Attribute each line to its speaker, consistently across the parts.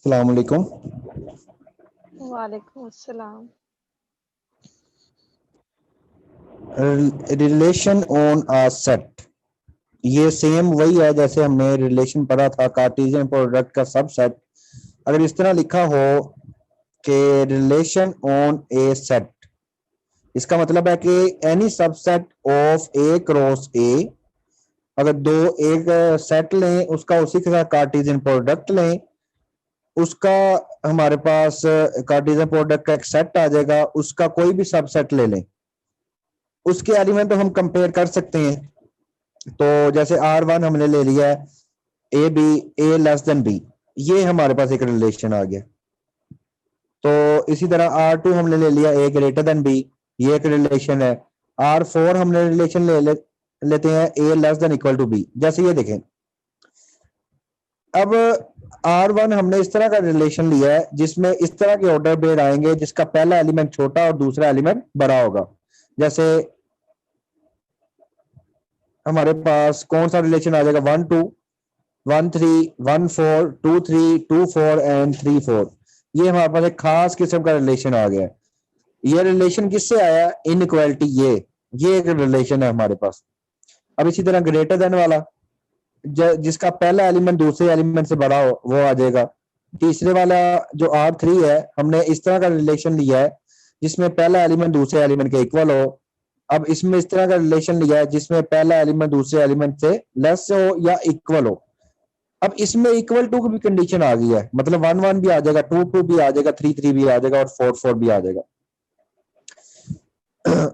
Speaker 1: अस्सलाम वालेकुम।
Speaker 2: वालेकुम अस्सलाम।
Speaker 1: रिलेशन ऑन अ सेट, ये सेम वही है जैसे हमने रिलेशन पढ़ा था कार्टेशियन प्रोडक्ट का सबसेट। अगर इस तरह लिखा हो कि रिलेशन ऑन ए सेट, इसका मतलब है कि any subset of A cross ए, अगर दो एक सेट लें उसका उसी के साथ कार्टेशियन प्रोडक्ट लें, उसका हमारे पास कार्टेशियन प्रोडक्ट का एक सेट आ जाएगा, उसका कोई भी सबसेट ले लें, उसके एलिमेंट तो हम कंपेयर कर सकते हैं। तो जैसे R1 हमने ले लिया है, A B, A less than B, ये हमारे पास एक रिलेशन आ गया। तो इसी तरह R2 हमने ले लिया ए ग्रेटर देन बी, ये एक रिलेशन है। R4 हमने रिलेशन लेते हैं a less than equal to b. जैसे ये देखें, अब R1 हमने इस तरह का रिलेशन लिया है जिसमें इस तरह के ऑर्डर पेयर आएंगे जिसका पहला एलिमेंट छोटा और दूसरा एलिमेंट बड़ा होगा। जैसे हमारे पास कौन सा रिलेशन आ जाएगा, 1 2 1 3 1 4 2 3 2 4 एंड 3 4। ये हमारे पास एक खास किस्म का रिलेशन आ गया। ये रिलेशन किससे आया, इनइक्वालिटी, ये एक रिलेशन है हमारे पास। अब इसी तरह ग्रेटर देन वाला, जिसका पहला एलिमेंट दूसरे एलिमेंट से बड़ा हो वो आ जाएगा। तीसरे वाला जो R3 है, हमने इस तरह का रिलेशन लिया है जिसमें पहला एलिमेंट दूसरे एलिमेंट के इक्वल हो। अब इसमें इस तरह का रिलेशन लिया है जिसमें पहला एलिमेंट दूसरे एलिमेंट से लेस हो या इक्वल हो। अब इसमें इक्वल टू की भी कंडीशन आ गई है, मतलब 1 1 भी आ जाएगा, 2 2 भी आ जाएगा, 3 3 भी आ जाएगा और 4 4 भी आ जाएगा।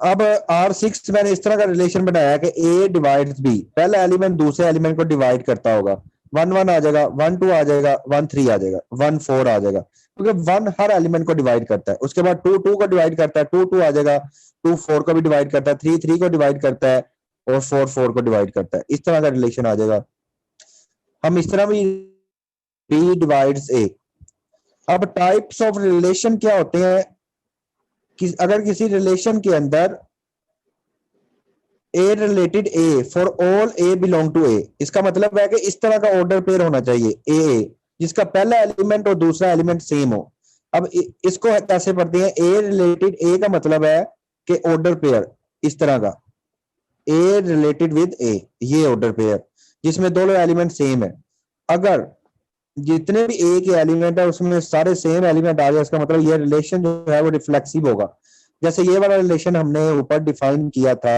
Speaker 1: अब R6 मैंने इस तरह का रिलेशन बनाया कि A डिवाइड्स B, पहला एलिमेंट दूसरे एलिमेंट को डिवाइड करता होगा। 1 1 आ जाएगा, 1 2 आ जाएगा, 1 3 आ जाएगा, 1 4 आ जाएगा, क्योंकि 1 हर एलिमेंट को डिवाइड करता है। उसके बाद 2 2 को डिवाइड करता है, 2 2 आ जाएगा, 2 4 को भी डिवाइड करता है, 3 3 को डिवाइड करता है और 4 4 को डिवाइड करता है। इस तरह का रिलेशन आ जाएगा। हम इस तरह भी B डिवाइड्स A। अब टाइप्स ऑफ रिलेशन क्या होते हैं कि अगर किसी रिलेशन के अंदर A related A for all A belong to A, इसका मतलब है कि इस तरह का ऑर्डर पेयर होना चाहिए A जिसका पहला एलिमेंट और दूसरा एलिमेंट सेम हो। अब इसको कैसे पढ़ते हैं, A रिलेटेड A का मतलब है कि ऑर्डर पेयर इस तरह का, A रिलेटेड विद A, ये ऑर्डर पेयर जिसमें दोनों एलिमेंट सेम है। अगर जितने भी A के एलिमेंट है उसमें सारे सेम एलिमेंट आ जाए, इसका मतलब ये रिलेशन जो है वो रिफ्लेक्सिव होगा। जैसे ये वाला रिलेशन हमने ऊपर डिफाइन किया था,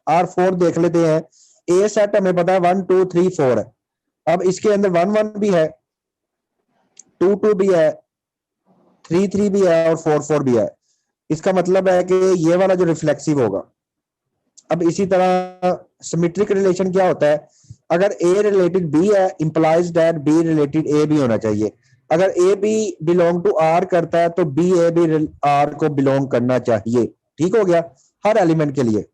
Speaker 1: R4 देख लेते हैं। A सेट हमें पता है 1 2 3 4 है। अब इसके अंदर 1 1 भी है, 2 2 भी है, 3 3 भी है और 4 4 भी है। इसका मतलब है कि ये वाला जो रिफ्लेक्सिव होगा। अब इसी तरह सिमेट्रिक रिलेशन क्या होता है, अगर A रिलेटेड B है implies that B related A भी होना चाहिए। अगर A B belong to R करता है तो B A भी R को बिलोंग करना चाहिए। ठीक हो गया हर एलिमेंट के लिए।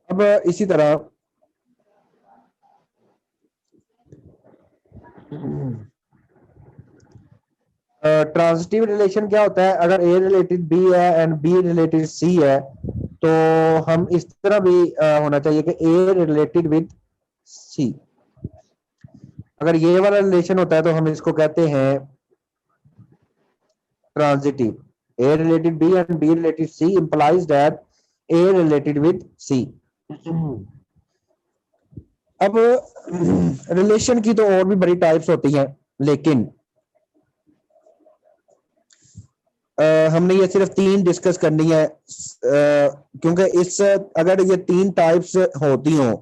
Speaker 1: अब इसी तरह ट्रांजिटिव रिलेशन क्या होता है, अगर A रिलेटेड B है एंड B रिलेटेड C है तो हम इस तरह भी होना चाहिए कि A रिलेटेड विद C। अगर ये वाला रिलेशन होता है तो हम इसको कहते हैं transitive. A related B and B related C implies that A related with C। अब रिलेशन की तो और भी बड़ी टाइप्स होती हैं, लेकिन हमने ये सिर्फ 3 डिस्कस करनी है, क्योंकि इस अगर ये 3 टाइप्स होती हो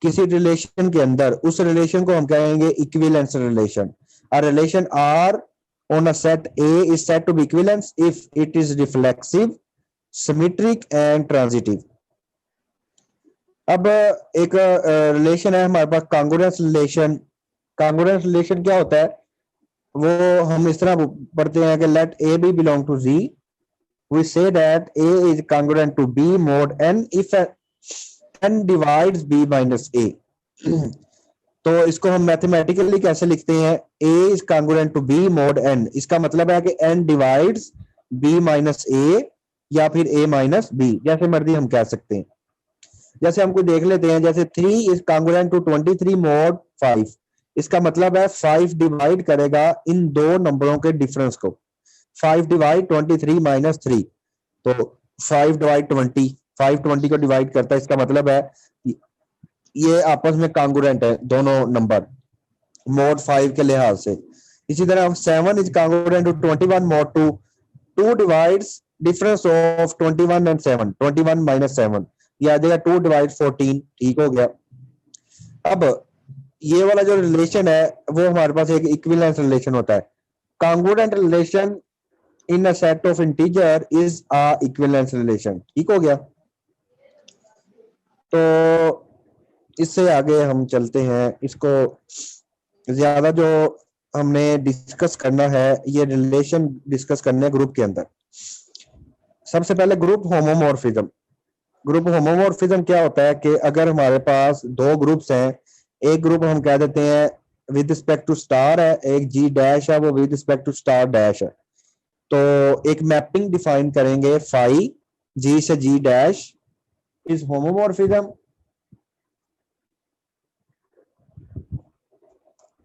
Speaker 1: किसी रिलेशन के अंदर, उस रिलेशन को हम कहेंगे equivalence relation. A relation R on a set A is said to be equivalence if it is reflexive, symmetric and transitive। अब एक रिलेशन है हमारे पास कांग्रुएंस रिलेशन। कांग्रुएंस रिलेशन क्या होता है, वो हम इस तरह पढ़ते हैं कि late A B belong to Z, we say that A is congruent to B mod N if N divides B minus A। तो इसको हम मैथमेटिकली कैसे लिखते हैं, A is congruent to B mod N, इसका मतलब है कि N divides B minus A या फिर A minus B, जैसे मर्जी हम कह सकते हैं। जैसे हमको देख लेते हैं, जैसे 3 इज कांग्रुएंट टू 23 mod 5, इसका मतलब है 5 डिवाइड करेगा इन दो नंबरों के डिफरेंस को। 5 डिवाइड 23 माइनस 3, तो 5 डिवाइड 20, 5 20 को डिवाइड करता है, इसका मतलब है ये आपस में कांग्रुएंट है दोनों नंबर mod 5 के लिहाज से। इसी तरह 7 is congruent to 21 mod 2, 2 divides difference of 21 and 7, 21 minus 7, ये आ जाएगा 2 डिवाइड 14, ठीक हो गया। अब ये वाला जो रिलेशन है वो हमारे पास एक इक्विवेलेंस रिलेशन होता है। Congruent relation in a set of integer is a equivalence relation, ठीक हो गया। तो इससे आगे हम चलते हैं, इसको ज्यादा जो हमने डिस्कस करना है, ये रिलेशन डिस्कस करने ग्रुप के अंदर। सबसे पहले ग्रुप होमोमॉर्फिज्म। ग्रुप होमोमॉर्फिज्म क्या होता है कि अगर हमारे पास दो ग्रुप्स हैं, एक ग्रुप हम कह देते हैं विद रिस्पेक्ट टू स्टार है, एक जी डैश है वो with respect to star dash है, तो एक मैपिंग डिफाइन करेंगे फाई जी से G dash is homomorphism.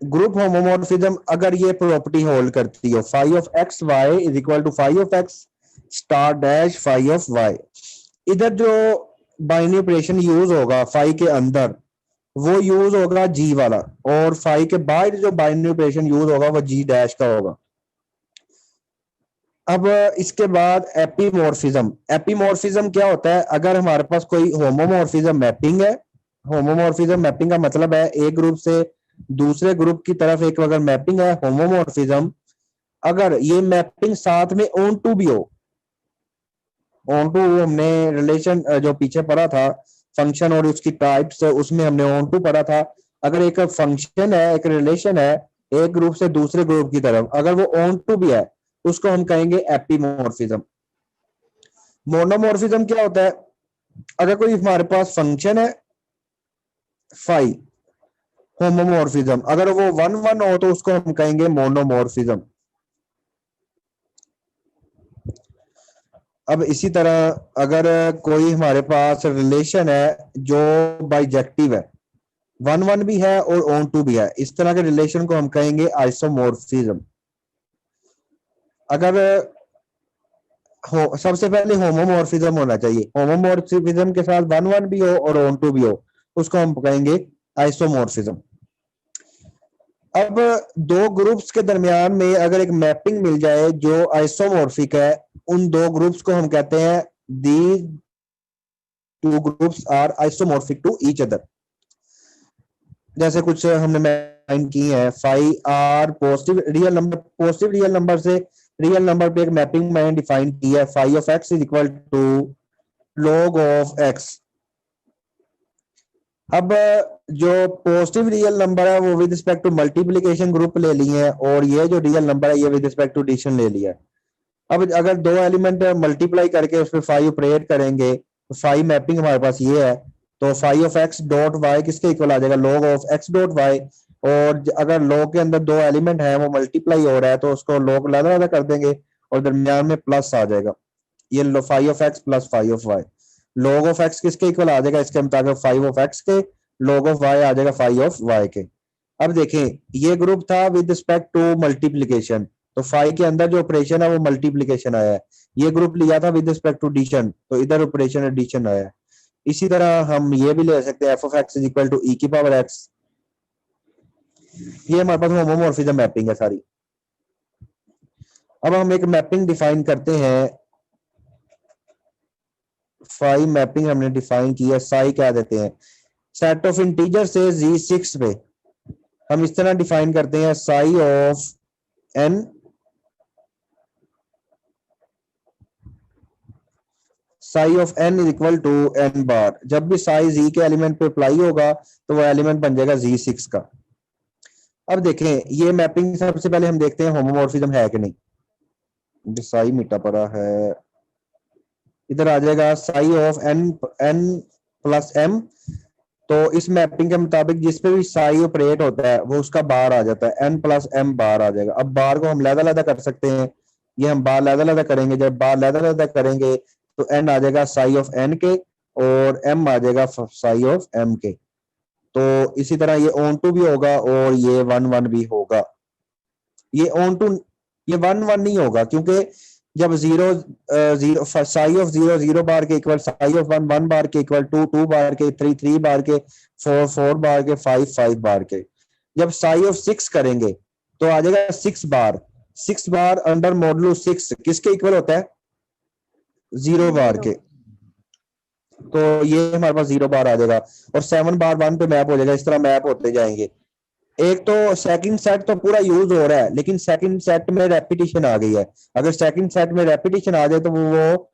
Speaker 1: Group homomorphism अगर ये प्रॉपर्टी होल्ड करती हो, phi of x y is equal to phi of x star dash phi of y, इधर जो बाइनरी ऑपरेशन यूज होगा फाई के अंदर वो यूज होगा जी वाला, और फाई के बाहर जो बाइनरी ऑपरेशन यूज होगा वो जी डैश का होगा। अब इसके बाद एपीमॉर्फिज्म। एपीमॉर्फिज्म क्या होता है, अगर हमारे पास कोई होमोमॉर्फिज्म मैपिंग है, होमोमॉर्फिज्म मैपिंग का मतलब है एक ग्रुप से दूसरे ग्रुप की तरफ एक अगर मैपिंग है होमोमॉर्फिज्म, अगर ये मैपिंग साथ में ऑन टू भी हो, ऑन टू हमने रिलेशन जो पीछे पढ़ा था फंक्शन और उसकी टाइप्स, उसमें हमने ऑन टू पढ़ा था। अगर एक फंक्शन है, एक रिलेशन है एक ग्रुप से दूसरे ग्रुप की तरफ, अगर वो ऑन टू भी है उसको हम कहेंगे एपीमॉर्फिज्म। मोनोमॉर्फिज्म क्या होता है, अगर कोई हमारे पास फंक्शन है फाई होमोमॉर्फिज्म, अगर वो 1 1 हो तो उसको हम कहेंगे मोनोमॉर्फिज्म। अब इसी तरह अगर कोई हमारे पास रिलेशन है जो बाइजेक्टिव है, 1 1 भी है और ऑन टू भी है, इस तरह के रिलेशन को हम कहेंगे आइसोमॉर्फिज्म। अगर सबसे पहले होमोमॉर्फिज्म होना चाहिए, होमोमॉर्फिज्म के साथ 1 1 भी हो और ऑन टू भी हो, उसको हम कहेंगे आइसोमॉर्फिज्म। अब दो ग्रुप्स के दरमियान में अगर एक मैपिंग मिल जाए जो आइसोमॉर्फिक है, उन दो ग्रुप्स को हम कहते हैं the two groups are isomorphic to each other. जैसे कुछ हमने मेंशन की है, phi R positive real number, positive real number से रियल नंबर पे एक मैपिंग मैंने डिफाइन की है, phi of x is equal to log of x. अब जो पॉजिटिव रियल नंबर है वो with respect to multiplication group ले लिए हैं, और ये जो रियल नंबर है ये विद रिस्पेक्ट टू एडिशन ले लिया है। अब अगर दो एलिमेंट मल्टीप्लाई करके उस पर फाई ऑपरेट करेंगे तो फाई मैपिंग हमारे पास ये है, तो phi of X dot Y किसके इक्वल आ जाएगा, log of X dot Y. और अगर log के अंदर दो एलिमेंट है वो मल्टीप्लाई हो रहा है तो उसको log अलग अलग कर देंगे और दरमियान में प्लस आ जाएगा, ये phi of X plus phi of Y. log of X किसके इक्वल आ जाएगा, इसके मुताबिक फाई ऑफ एक्स के, log ऑफ वाई आ जाएगा फाई ऑफ वाई के। अब देखें ये ग्रुप था विद रिस्पेक्ट टू मल्टीप्लीकेशन, तो फाई के अंदर जो ऑपरेशन है वो मल्टीप्लीकेशन आया है। ये ग्रुप लिया था विद रिस्पेक्ट टू एडिशन, तो इधर ऑपरेशन एडिशन आया है। इसी तरह हम ये भी ले सकते हैं f of x is equal to e की पावर एक्स, ये हमारे पास होमोमॉर्फिज्म मैपिंग है सारी। अब हम एक मैपिंग डिफाइन करते हैं, फाई मैपिंग हमने डिफाइन किया, साई क्या देते हैं, सेट ऑफ इंटीजर से Z6 पे हम इस तरह डिफाइन करते हैं, psi of n psi of n is equal to n bar. जब भी साई z के एलिमेंट पे अप्लाई होगा तो वो एलिमेंट बन जाएगा Z6 का। अब देखें ये मैपिंग सबसे पहले हम देखते हैं होमोमॉर्फिज्म है कि नहीं। साई मिटा पड़ा है, इधर आ जाएगा Sai of n plus m, तो इस मैपिंग के मुताबिक जिस पे भी साई ऑपरेट होता है वो उसका बार आ जाता है, n प्लस m बार आ जाएगा। अब बार को हम लहदा कर सकते हैं, ये हम बार लहदा करेंगे, जब बार लहदा करेंगे तो n आ जाएगा साई ऑफ n के और m आ जाएगा साई ऑफ m के। तो इसी तरह ये ऑन टू भी होगा और ये 1 1 भी होगा। ये ऑन टू, ये 1 1 नहीं होगा क्योंकि जब जीरो जीरो साई ऑफ 0 0 बार के इक्वल, साई ऑफ 1 1 बार के इक्वल, 2 2 बार के, 3 3 बार के, 4 4 बार के, 5 5 बार के। जब साई ऑफ 6 करेंगे तो आ जाएगा 6 बार। 6 बार अंडर मॉडुलो 6 किसके इक्वल होता है? 0 बार के। तो ये हमारे पास 0 बार आ जाएगा और 7 बार 1 पे मैप हो जाएगा। इस तरह मैप होते जाएंगे। एक तो सेकंड सेट तो पूरा यूज हो रहा है, लेकिन सेकंड सेट में रेपिटेशन आ गई है। अगर सेकंड सेट में रेपिटेशन आ जाए तो वो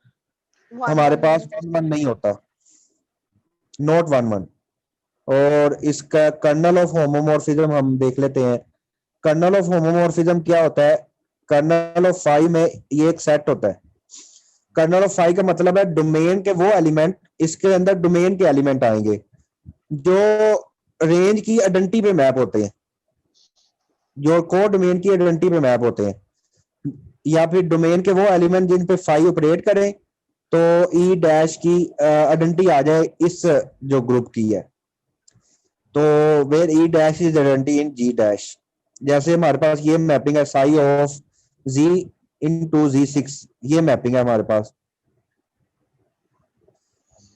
Speaker 1: हमारे पास 1 1 नहीं होता, नॉट 1 1। और इसका कर्नल ऑफ होमोमॉर्फिज्म हम देख लेते हैं। कर्नल ऑफ होमोमॉर्फिज्म क्या होता है? कर्नल ऑफ फाई में ये एक सेट होता है। कर्नल ऑफ फाई का मतलब है डोमेन के वो एलिमेंट, इसके अंदर डोमेन के एलिमेंट आएंगे जो रेंज की आइडेंटिटी पे मैप होते हैं, जो कोड डोमेन की आइडेंटिटी पे मैप होते हैं, या फिर डोमेन के वो एलिमेंट जिन पे फाई ऑपरेट करें तो ई डैश की आइडेंटिटी आ जाए इस जो ग्रुप की है। तो where E dash is identity in G dash. जैसे हमारे पास ये मैपिंग है साई ऑफ जी इनटू जी6, ये मैपिंग है हमारे पास।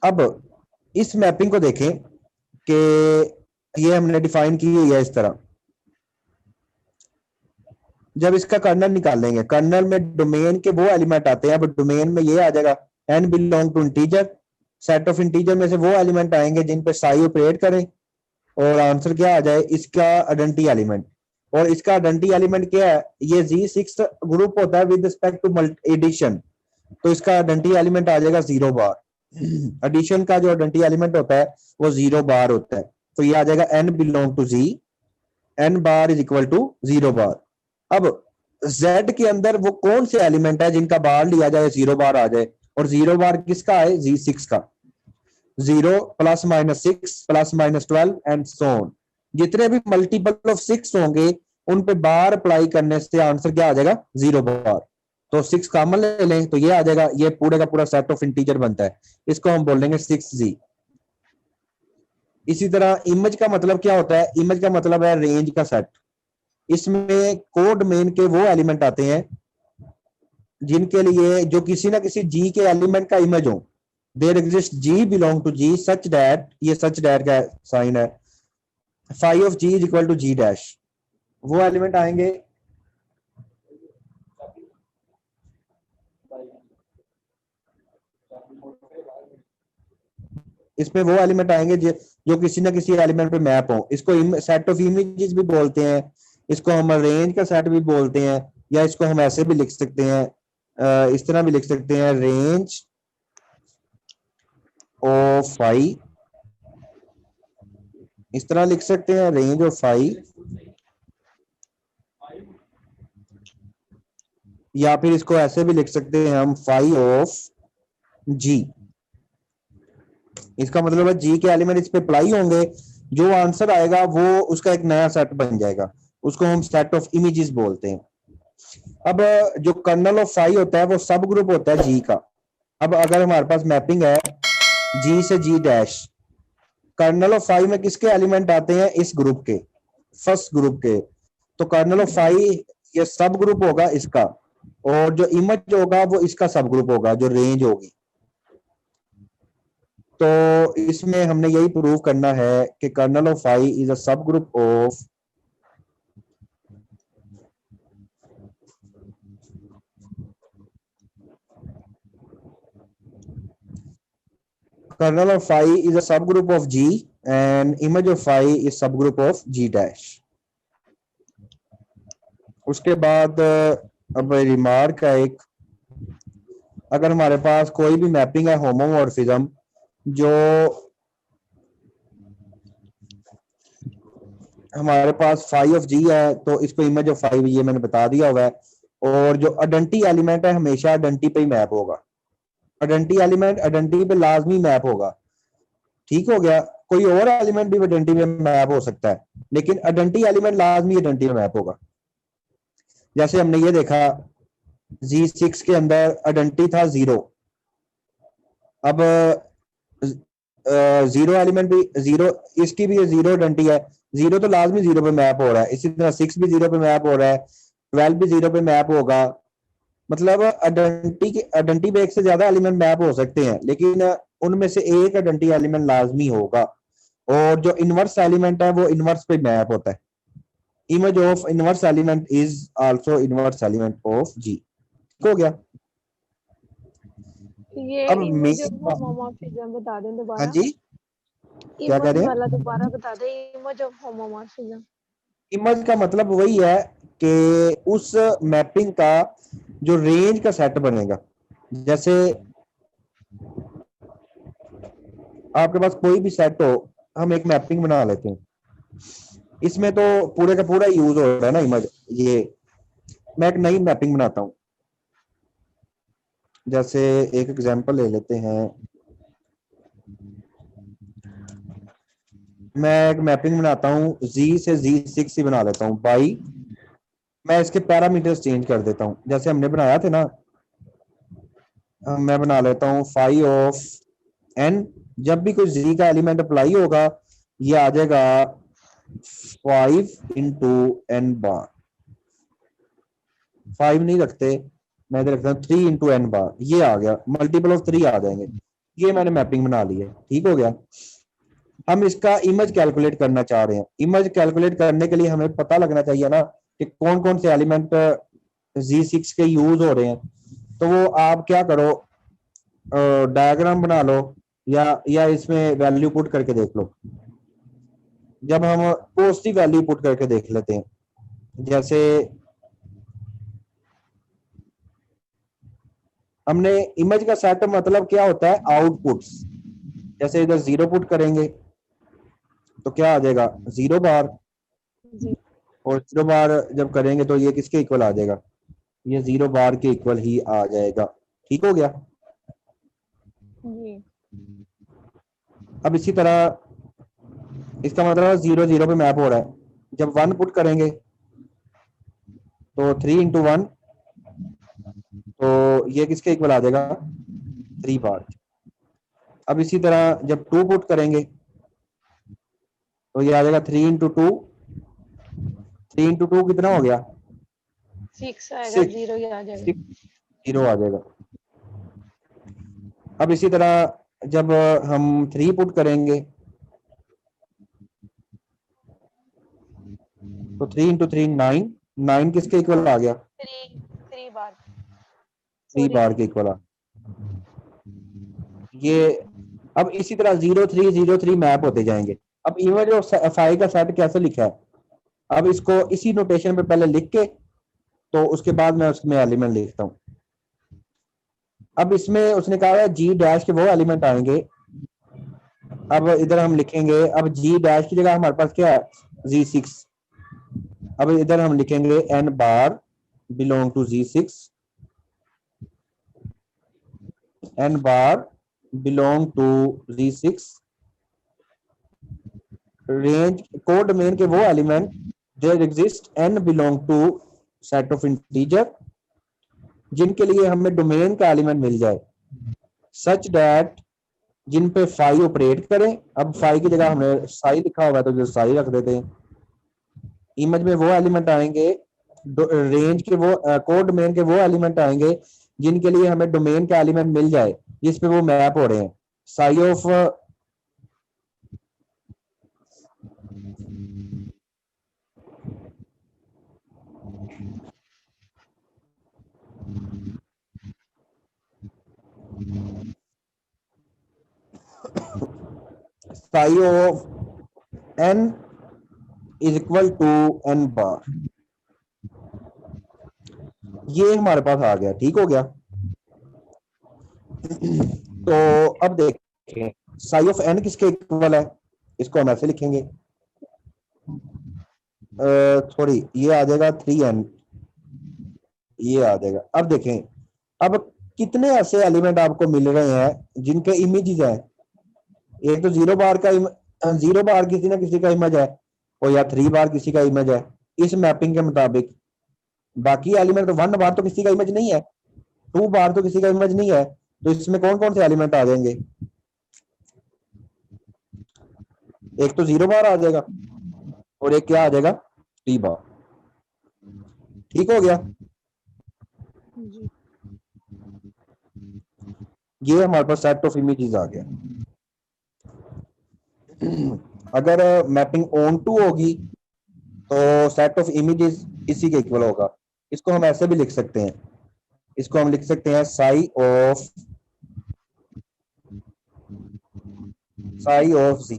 Speaker 1: अब इस मैपिंग को देखें कि ये हमने डिफाइन की हुई है इस तरह। जब इसका कर्नल निकालेंगे, कर्नल में डोमेन के वो एलिमेंट आते हैं। अब डोमेन में ये आ जाएगा n belong to integer, set of integer में से वो एलिमेंट आएंगे जिन पे साई ऑपरेट करें और आंसर क्या आ जाए? इसका आइडेंटिटी एलिमेंट। और इसका आइडेंटिटी एलिमेंट क्या है? ये जी6 ग्रुप होता है विद रिस्पेक्ट टू एडिशन, तो इसका आइडेंटिटी एलिमेंट आ जाएगा 0 बार। एडिशन का जो आइडेंटिटी एलिमेंट होता है वो 0 बार होता है। तो ये आ जाएगा n belong to G, n bar is equal to 0 bar. अब z के अंदर वो कौन से एलिमेंट है जिनका बार लिया जाए 0 बार आ जाए? और 0 बार किसका है? जी6 का। 0 plus minus 6 plus minus 12 and so on. जितने भी मल्टीपल ऑफ 6 होंगे उन पे बार अप्लाई करने से आंसर क्या आ जाएगा? 0 बार। तो 6 कॉमन ले लें तो ये आ जाएगा, ये पूरे का पूरा सेट ऑफ इंटीजर बनता है। इसको हम बोल देंगे 6g। इसी तरह इमेज का मतलब क्या होता है? इमेज का मतलब है रेंज का सेट। इसमें कोड मेन के वो एलिमेंट आते हैं जिनके लिए जो किसी ना किसी जी के एलिमेंट का इमेज हो। There exist G belong to G such that, ये सच दैट का साइन है, phi of G is equal to G dash. वो एलिमेंट आएंगे इसमें, वो एलिमेंट आएंगे जो किसी ना किसी एलिमेंट पे मैप हो। इसको सेट ऑफ इमेजेस भी बोलते हैं, इसको हम रेंज का सेट भी बोलते हैं, या इसको हम ऐसे भी लिख सकते हैं, इस तरह भी लिख सकते हैं, रेंज ऑफ फाई। इस तरह लिख सकते हैं, रेंज ऑफ फाई, या फिर इसको ऐसे भी लिख सकते हैं हम, फाई ऑफ जी। इसका मतलब है जी के एलिमेंट इस पे अप्लाई होंगे, जो आंसर आएगा वो उसका एक नया सेट बन जाएगा, उसको हम सेट ऑफ इमेजेस बोलते हैं। अब जो कर्नल ऑफ फाई होता है वो सब ग्रुप होता है जी का। अब अगर हमारे पास मैपिंग है जी से G dash, colonel of phi में किसके एलिमेंट आते हैं? इस ग्रुप के, फर्स्ट ग्रुप के। तो कर्नल ऑफ फाई ये सब ग्रुप होगा इसका, और जो इमेज होगा वो इसका सब ग्रुप होगा, जो रेंज होगी। तो इसमें हमने यही प्रूव करना है कि kernel of phi is a subgroup of kernel of phi is a subgroup of G and image of phi is subgroup of G dash. उसके बाद अब रिमार्क है एक, अगर हमारे पास कोई भी मैपिंग है होमोमॉर्फिज्म जो हमारे पास फाई ऑफ जी है, तो इसको इमेज ऑफ फाई ये मैंने बता दिया हुआ है। और जो आइडेंटिटी एलिमेंट है हमेशा आइडेंटिटी पे ही मैप होगा, आइडेंटिटी एलिमेंट आइडेंटिटी पे लाजमी मैप होगा। ठीक हो गया? कोई और एलिमेंट भी आइडेंटिटी पे मैप हो सकता है, लेकिन आइडेंटिटी एलिमेंट लाजमी आइडेंटिटी पे मैप होगा। जैसे हमने ये देखा जी6 के अंदर आइडेंटिटी था 0। अब जीरो एलिमेंट भी जीरो, इसकी भी जीरो आइडेंटिटी है, जीरो तो लाजमी जीरो पे मैप हो रहा है, इसी तरह 6 भी जीरो पे मैप हो रहा है, 12 भी जीरो पे मैप होगा। मतलब आइडेंटिटी पे एक से ज्यादा एलिमेंट मैप हो सकते हैं, लेकिन उनमें से एक आइडेंटिटी एलिमेंट लाजमी होगा, और जो इनवर्स एलिमेंट है वो इनवर्स पे मैप होता है। Image of inverse element is also inverse element of G. हो गया।
Speaker 2: ये
Speaker 1: अब
Speaker 2: इमेज ऑफ होमोमॉर्फिज्म बता दें
Speaker 1: हाँ
Speaker 2: दोबारा।
Speaker 1: जी, क्या कह
Speaker 2: इमेज
Speaker 1: रहे हैं?
Speaker 2: वाला दोबारा बता दें, इमेज ऑफ होमोमॉर्फिज्म।
Speaker 1: इमेज का मतलब वही है कि उस मैपिंग का जो रेंज का सेट बनेगा। जैसे आपके पास कोई भी सेट हो, हम एक मैपिंग बना लेते हैं, इसमें तो पूरे का पूरा यूज हो रहा है ना इमेज। ये मैं एक नई मैपिंग बनाता हूं, जैसे एक एग्जांपल ले लेते हैं। मैं एक मैपिंग बनाता हूँ जी से जी6 ही बना लेता हूँ बाई, मैं इसके पैरामीटर्स चेंज कर देता हूँ जैसे हमने बनाया थे ना। मैं बना लेता हूँ फाई ऑफ एन, जब भी कोई जी का एलिमेंट अप्लाई होगा ये आ जाएगा 5 इंटू एन बार। 5 नहीं रखते, मैं इधर रखता हूँ 3 इंटू एन बार, ये आ गया, मल्टीपल ऑफ 3 आ जाएंगे। ये मैंने मैपिंग बना ली है, ठीक हो गया। हम इसका इमेज कैलकुलेट करना चाह रहे हैं, इमेज कैलकुलेट करने के लिए हमें पता लगना चाहिए ना कि कौन कौन से एलिमेंट जी6 के यूज हो रहे हैं। तो वो आप क्या करो, डायग्राम बना लो, या इसमें वैल्यू पुट करके देख लो। जब हम पॉजिटिव वैल्यू पुट करके देख लेते हैं, जैसे हमने इमेज का सेट मतलब क्या होता है, आउटपुट्स। जैसे इधर 0 पुट करेंगे तो क्या आ जाएगा, 0 बार,
Speaker 2: जी
Speaker 1: और 0 बार जब करेंगे तो ये किसके इक्वल आ जाएगा, ये 0 बार के इक्वल ही आ जाएगा। ठीक हो गया।
Speaker 2: जी
Speaker 1: अब इसी तरह इसका मतलब 0 0 पे मैप हो रहा है, जब 1 पुट करेंगे तो 3 इंटू 1, तो ये किसके इक्वल आ जाएगा, 3 बार। अब इसी तरह जब 2 पुट करेंगे तो ये आ जाएगा 3 इंटू 2, 3 इंटू 2 कितना हो गया,
Speaker 2: 6 आएगा,
Speaker 1: 6,
Speaker 2: 0 ही आ जाएगा।
Speaker 1: 0 आ जाएगा। अब इसी तरह जब हम 3 पुट करेंगे तो 3 इंटू 3 9, 9 किसके इक्वल आ गया,
Speaker 2: 3 बार,
Speaker 1: 3
Speaker 2: सॉरी।
Speaker 1: बार के इक्वल आ ये। अब इसी तरह 0 3 0 3 मैप होते जाएंगे। अब इमेज और फाई का सेट कैसे लिखा है, अब इसको इसी नोटेशन पे पहले लिख के तो उसके बाद मैं उसमें एलिमेंट लिखता हूँ। अब इसमें उसने कहा है जी डैश के वो एलिमेंट आएंगे, अब इधर हम लिखेंगे, अब जी डैश की जगह हमारे पास क्या है, जी6। अब इधर हम लिखेंगे एन बार बिलोंग टू जी6, एन बार बिलोंग टू जी6, रेंज कोड डोमेन के वो element there exist n belong to set of integer, जिनके लिए हमें डोमेन का एलिमेंट मिल जाए, सच दैट जिन पे फाई ऑपरेट करें। अब फाई की जगह हमने साई लिखा हुआ है तो जो साई रख देते हैं। इमेज में वो एलिमेंट आएंगे, रेंज के वो कोड डोमेन के वो एलिमेंट आएंगे जिनके लिए हमें डोमेन का एलिमेंट मिल जाए जिस पे वो मैप हो रहे हैं। Psi of psi of n is equal to n bar, ये हमारे पास आ गया। ठीक हो गया। तो अब देखें साई ऑफ एन किसके इक्वल है, इसको हम ऐसे लिखेंगे, सॉरी ये आ जाएगा 3n, ये आ जाएगा। अब देखें, अब कितने ऐसे एलिमेंट आपको मिल रहे हैं जिनके इमेजेस हैं। एक तो 0 बार का 0 बार किसी ना किसी का इमेज है, और या 3 बार किसी का इमेज है इस मैपिंग के मुताबिक। बाकी एलिमेंट तो 1 बार तो किसी का इमेज नहीं है, 2 बार तो किसी का इमेज नहीं है, तो इसमें कौन कौन से एलिमेंट आ जाएंगे, एक तो 0 बार आ जाएगा और एक क्या आ जाएगा, टी बार। ठीक हो गया।
Speaker 2: जी
Speaker 1: ये हमारे पास सेट ऑफ इमेजेस आ गया। अगर मैपिंग ऑन टू होगी तो सेट ऑफ इमेजेस इसी के इक्वल होगा। इसको हम ऐसे भी लिख सकते हैं, इसको हम लिख सकते हैं psi of G,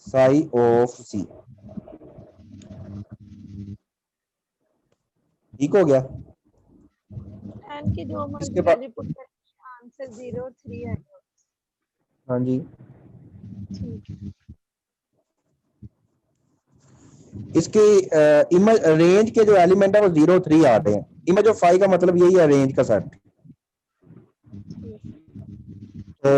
Speaker 1: psi of C. ठीक हो गया।
Speaker 2: एन की जो
Speaker 1: इसके
Speaker 2: मर्जी
Speaker 1: बाद
Speaker 2: वैल्यू पुट करें, आंसर 0 और 3 आएगा।
Speaker 1: हाँ जी,
Speaker 2: ठीक है।
Speaker 1: इसकी इमेज रेंज के जो एलिमेंट है वो 0 3 आ रहे हैं। इमेज ऑफ फाइव का मतलब यही है, रेंज का सेट।
Speaker 2: ठीक
Speaker 1: तो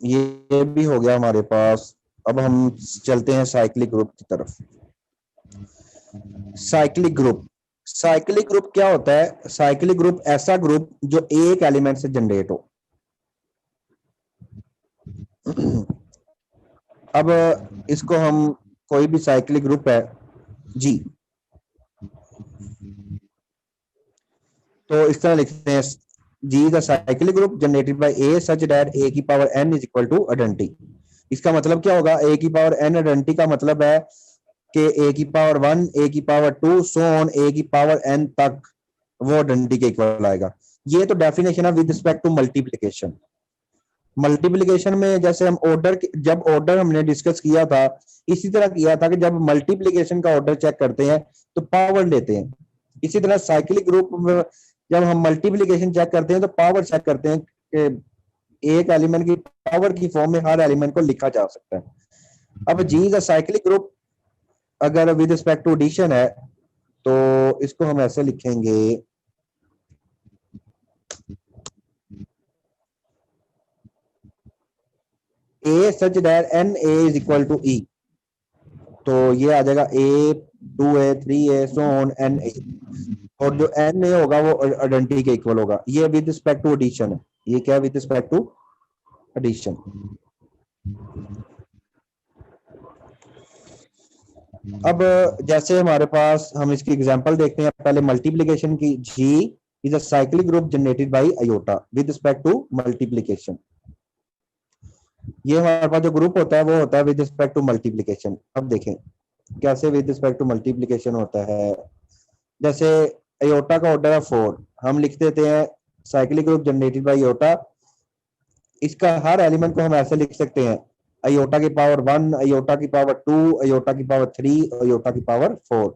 Speaker 1: ये भी हो गया हमारे पास। अब हम चलते हैं साइक्लिक ग्रुप की तरफ। साइक्लिक ग्रुप, साइक्लिक ग्रुप क्या होता है? साइक्लिक ग्रुप ऐसा ग्रुप जो एक एलिमेंट से जनरेट हो। अब इसको हम, कोई भी साइक्लिक ग्रुप है जी, तो इस तरह लिखते हैं, G the cyclic group generated by a such that a की power n is equal to identity. इसका मतलब क्या होगा? ए की पावर एन आइडेंटिटी का मतलब है कि ए की पावर 1, ए की पावर 2, सो ऑन ए की पावर एन तक वो आइडेंटिटी के इक्वल आएगा। ये तो डेफिनेशन है with respect to multiplication. Multiplication में जैसे हम ऑर्डर, जब ऑर्डर हमने डिस्कस किया था, इसी तरह किया था कि जब मल्टीप्लिकेशन का ऑर्डर चेक करते हैं तो पावर लेते हैं। इसी तरह साइक्लिक ग्रुप में जब हम मल्टीप्लिकेशन चेक करते हैं तो पावर चेक करते हैं कि एक एलिमेंट की पावर की फॉर्म में हर एलिमेंट को लिखा जा सकता है। अब जी द साइक्लिक ग्रुप अगर विद रिस्पेक्ट टू एडिशन है तो इसको हम ऐसे लिखेंगे, a such that n a is equal to e. तो ये आ जाएगा ए 2 ए 3 ए सो ऑन एन ए, और जो एन ए होगा वो आइडेंटिटी के इक्वल होगा। ये विद रिस्पेक्ट टू एडिशन है। ये क्या है? With respect to addition. अब जैसे हमारे पास, हम इसकी एग्जांपल देखते हैं पहले मल्टीप्लिकेशन की। G is a cyclic group generated by iota with respect to multiplication. ये हमारे पास जो ग्रुप होता है वो होता है विद रिस्पेक्ट टू मल्टीप्लिकेशन। अब देखें कैसे विद रिस्पेक्ट टू मल्टीप्लिकेशन होता है। जैसे आयोटा का ऑर्डर है 4, हम लिख देते हैं cyclic group generated by iota. इसका हर एलिमेंट को हम ऐसे लिख सकते हैं, आयोटा की पावर 1, आयोटा की पावर 2, आयोटा की पावर 3, आयोटा की पावर 4।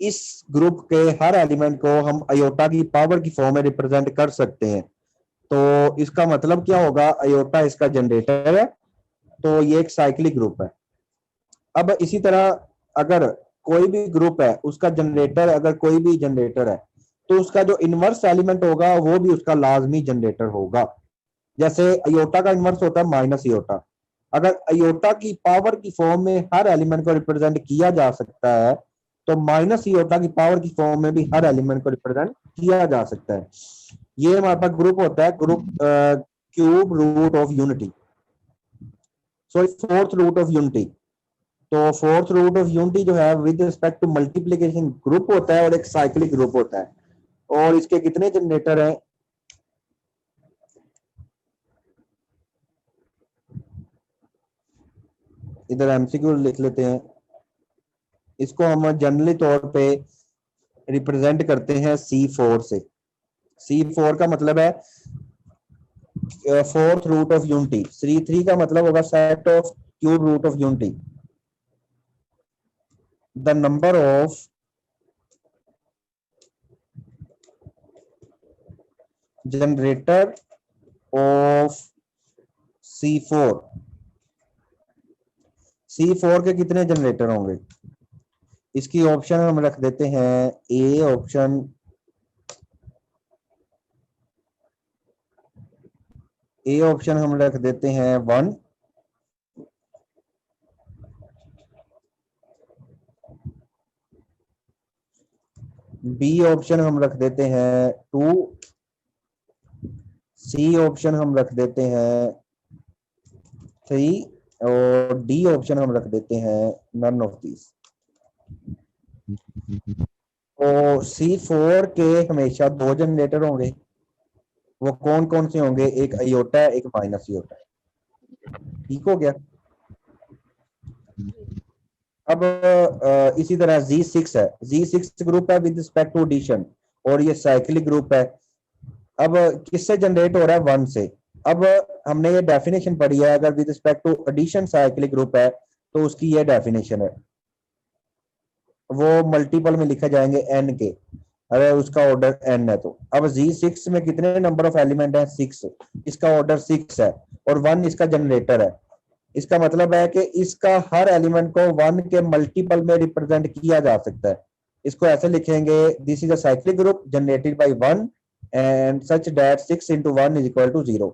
Speaker 1: इस ग्रुप के हर एलिमेंट को हम आयोटा की पावर की फॉर्म में रिप्रेजेंट कर सकते हैं। तो इसका मतलब क्या होगा? आयोटा इसका जनरेटर है, तो ये एक साइक्लिक ग्रुप है। अब इसी तरह अगर कोई भी ग्रुप है, उसका जनरेटर, अगर कोई भी जनरेटर है तो उसका जो इनवर्स एलिमेंट होगा वो भी उसका लाजमी जनरेटर होगा। जैसे अयोटा का इनवर्स होता है माइनस अयोटा। अगर अयोटा की पावर की फॉर्म में हर एलिमेंट को रिप्रेजेंट किया जा सकता है तो माइनस अयोटा की पावर की फॉर्म में भी हर एलिमेंट को रिप्रेजेंट किया जा सकता है। ये हमारे पास ग्रुप होता है, group cube root of unity, sorry fourth root of unity. तो फोर्थ रूट ऑफ यूनिटी जो है with respect to multiplication group होता है और एक साइक्लिक ग्रुप होता है। और इसके कितने जनरेटर हैं? इधर एमसीक्यू लिख लेते हैं। इसको हम जनरली तौर पे रिप्रेजेंट करते हैं C4 से। C4 का मतलब है fourth root of unity. C3 का मतलब होगा set of cube root of unity. The number of generator of C4। C4 के कितने जनरेटर होंगे? इसकी ऑप्शन हम रख देते हैं ए ऑप्शन, ए ऑप्शन हम रख देते हैं 1, बी ऑप्शन हम रख देते हैं 2, सी ऑप्शन हम रख देते हैं 3 और डी ऑप्शन हम रख देते हैं नन ऑफ दीज। तो C4 के हमेशा 2 जनरेटर होंगे। वो कौन कौन से होंगे? एक आयोटा है, एक माइनस आयोटा है। ठीक हो गया। अब इसी तरह Z6 है, Z6 ग्रुप है विद रिस्पेक्ट टू एडिशन और ये साइक्लिक ग्रुप है। अब किससे जनरेट हो रहा है? 1 से। अब हमने ये डेफिनेशन पढ़ी है, अगर with respect to addition cyclic group है तो उसकी ये डेफिनेशन है, वो मल्टीपल में लिखे जाएंगे n के, अगर उसका ऑर्डर n है तो। अब Z6 में कितने नंबर ऑफ एलिमेंट है? 6। इसका ऑर्डर 6 है और 1 इसका जनरेटर है। इसका मतलब है कि इसका हर एलिमेंट को 1 के मल्टीपल में रिप्रेजेंट किया जा सकता है। इसको ऐसे लिखेंगे, this is a cyclic group generated bye 1 and such that 6 into 1 is equal to 0।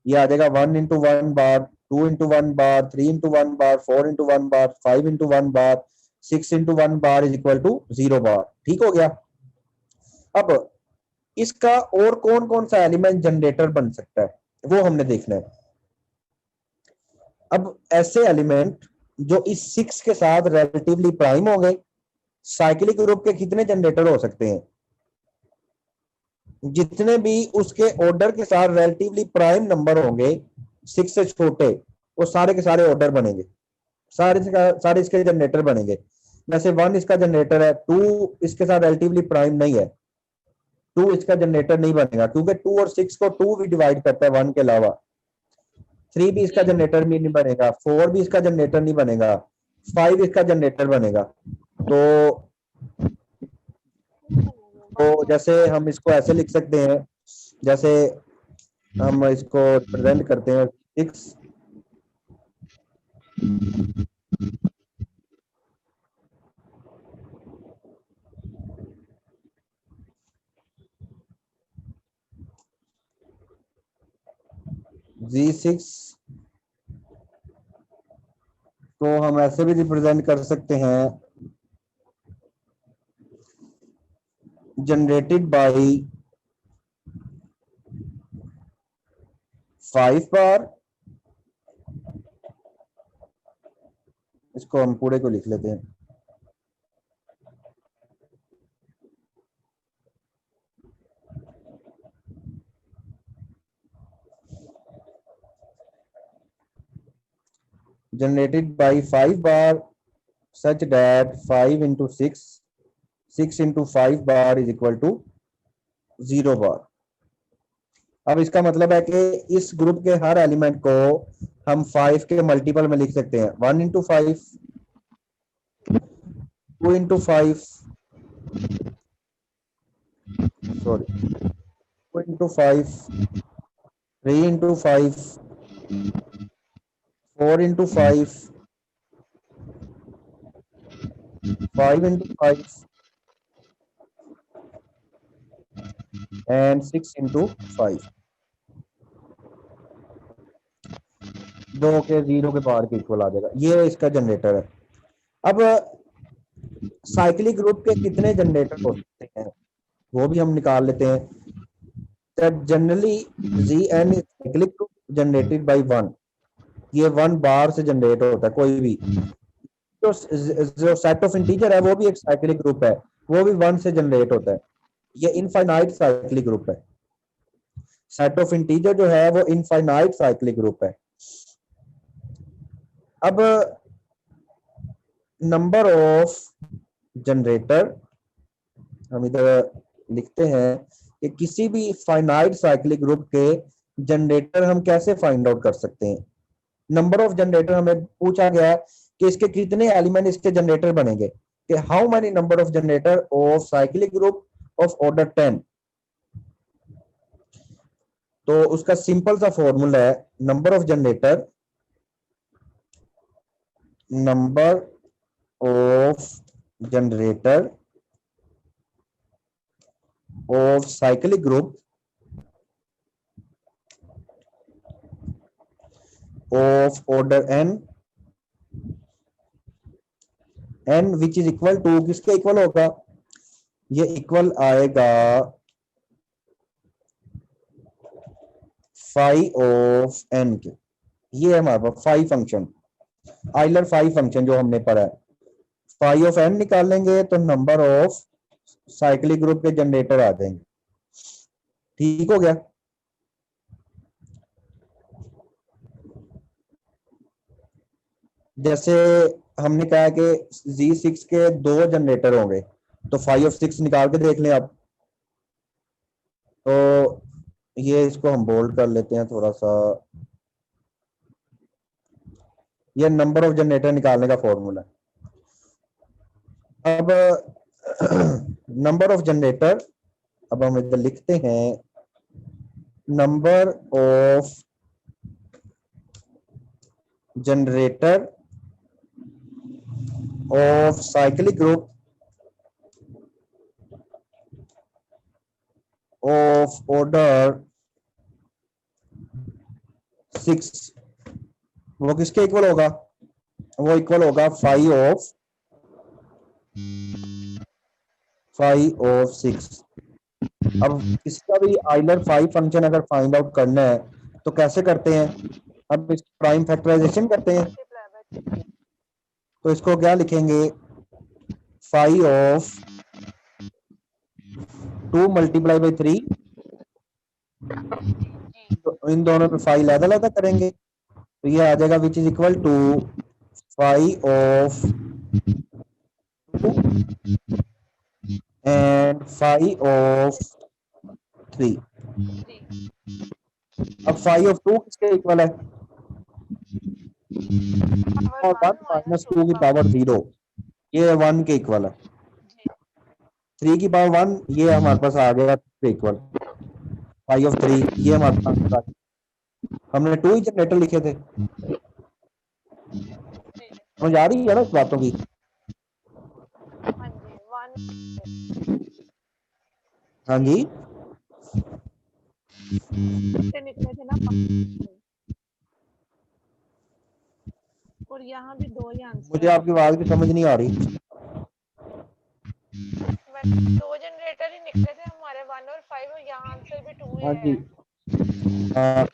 Speaker 1: ये आ जाएगा 1 into 1 bar, 2 into 1 bar, 3 into 1 bar, 4 into 1 bar, 5 into 1 bar, 6 into 1 bar is equal to 0 bar. ठीक हो गया। अब इसका और कौन कौन सा एलिमेंट जनरेटर बन सकता है वो हमने देखना है। अब ऐसे एलिमेंट जो इस 6 के साथ रिलेटिवली प्राइम होंगे, साइक्लिक ग्रुप के कितने जनरेटर हो सकते हैं? जितने भी उसके ऑर्डर के साथ रिलेटिवली प्राइम नंबर होंगे 6 से छोटे, वो सारे के सारे ऑर्डर बनेंगे, सारे इसके जनरेटर बनेंगे। जैसे 1 इसका जनरेटर है, 2 इसके साथ रिलेटिवली प्राइम नहीं है, 2 इसका जनरेटर नहीं बनेगा क्योंकि 2 और 6 को 2 भी डिवाइड करता है 1 के अलावा। 3 भी इसका जनरेटर भी नहीं बनेगा, 4 भी इसका जनरेटर नहीं बनेगा, 5 इसका जनरेटर बनेगा। तो जैसे हम इसको ऐसे लिख सकते हैं, जैसे हम इसको प्रेजेंट करते हैं 6 Z6 को हम ऐसे भी रिप्रेजेंट कर सकते हैं, जनरेटेड बाय 5 बार। इसको हम पूरे को लिख लेते हैं, generated by 5 bar such that 5 into 6 into 5 bar is equal to 0 bar. अब इसका मतलब है कि इस ग्रुप के हर एलिमेंट को हम 5 के मल्टीपल में लिख सकते हैं, 1 into 5, 2 into 5, sorry 2 into 5, 3 into 5, 4 into 5, 5 into 5 and 6 into 5। 2 के 0 के पार के इक्वल आ जाएगा, ये इसका जनरेटर है। अब साइक्लिक ग्रुप के कितने जनरेटर हो सकते हैं वो भी हम निकाल लेते हैं। Generally Zn is cyclic group generated by 1, ये 1 बार से जनरेट होता है कोई भी। तो जो सेट ऑफ इंटीजर है वो भी एक साइक्लिक ग्रुप है, वो भी 1 से जनरेट होता है। ये इनफाइनाइट साइक्लिक ग्रुप है। सेट ऑफ इंटीजर जो है वो इनफाइनाइट साइक्लिक ग्रुप है। अब नंबर ऑफ जनरेटर हम इधर लिखते हैं कि किसी भी फाइनाइट साइक्लिक ग्रुप के जनरेटर हम कैसे फाइंड आउट कर सकते हैं। नंबर ऑफ जनरेटर हमें पूछा गया है कि इसके कितने एलिमेंट इसके जनरेटर बनेंगे, कि how many number of generator of cyclic group of order 10। तो उसका सिंपल सा फॉर्मूला है, number of generator, number of generator of cyclic group of order n which is equal to, किसके इक्वल होगा? ये इक्वल आएगा फाइव ऑफ एन के। ये है हमारे पास five function, Euler five function जो हमने पढ़ा है। फाइव ऑफ एन निकालेंगे तो नंबर ऑफ साइक्लिक ग्रुप के जनरेटर आ जाएंगे। ठीक हो गया। जैसे हमने कहा कि Z6 के दो जनरेटर होंगे, तो 5 ऑफ 6 निकाल के देख लें आप। तो ये इसको हम बोल्ड कर लेते हैं थोड़ा सा। ये नंबर ऑफ जनरेटर निकालने का फॉर्मूला है। अब नंबर ऑफ जनरेटर, अब हम इधर लिखते हैं number of generator of cyclic group of order 6, वो किसके इक्वल होगा? वो इक्वल होगा 5 ऑफ 6। अब इसका भी आइलर 5 फंक्शन अगर फाइंड आउट करना है तो कैसे करते हैं? अब इस प्राइम फैक्टराइजेशन करते हैं। तो इसको क्या लिखेंगे? 5 ऑफ 2 मल्टीप्लाई बाई 3, तो इन दोनों में 5 अलग अलग करेंगे तो ये आ जाएगा which is equal to 5 of 2 and 5 of 3। अब 5 ऑफ 2 किसके इक्वल है? और 1 माइनस 2 की पावर 0, ये 1 के इक्वल है। 3 की पावर 1, ये हमारे पास आ गया इक्वल 5 ऑफ 3, ये हमारे पास हमने 2 ही जनरेटर लिखे थे। समझ आ रही है ना इस बातों की? हाँ जी,
Speaker 2: निकले थे ना, और यहाँ भी 2 ही आंसर।
Speaker 1: मुझे आपकी आवाज की समझ नहीं आ रही।
Speaker 2: 2 जनरेटर ही निकले थे हमारे 1 और 5, और यहाँ आंसर भी 2 ही
Speaker 1: हाँ
Speaker 2: है।
Speaker 1: जी।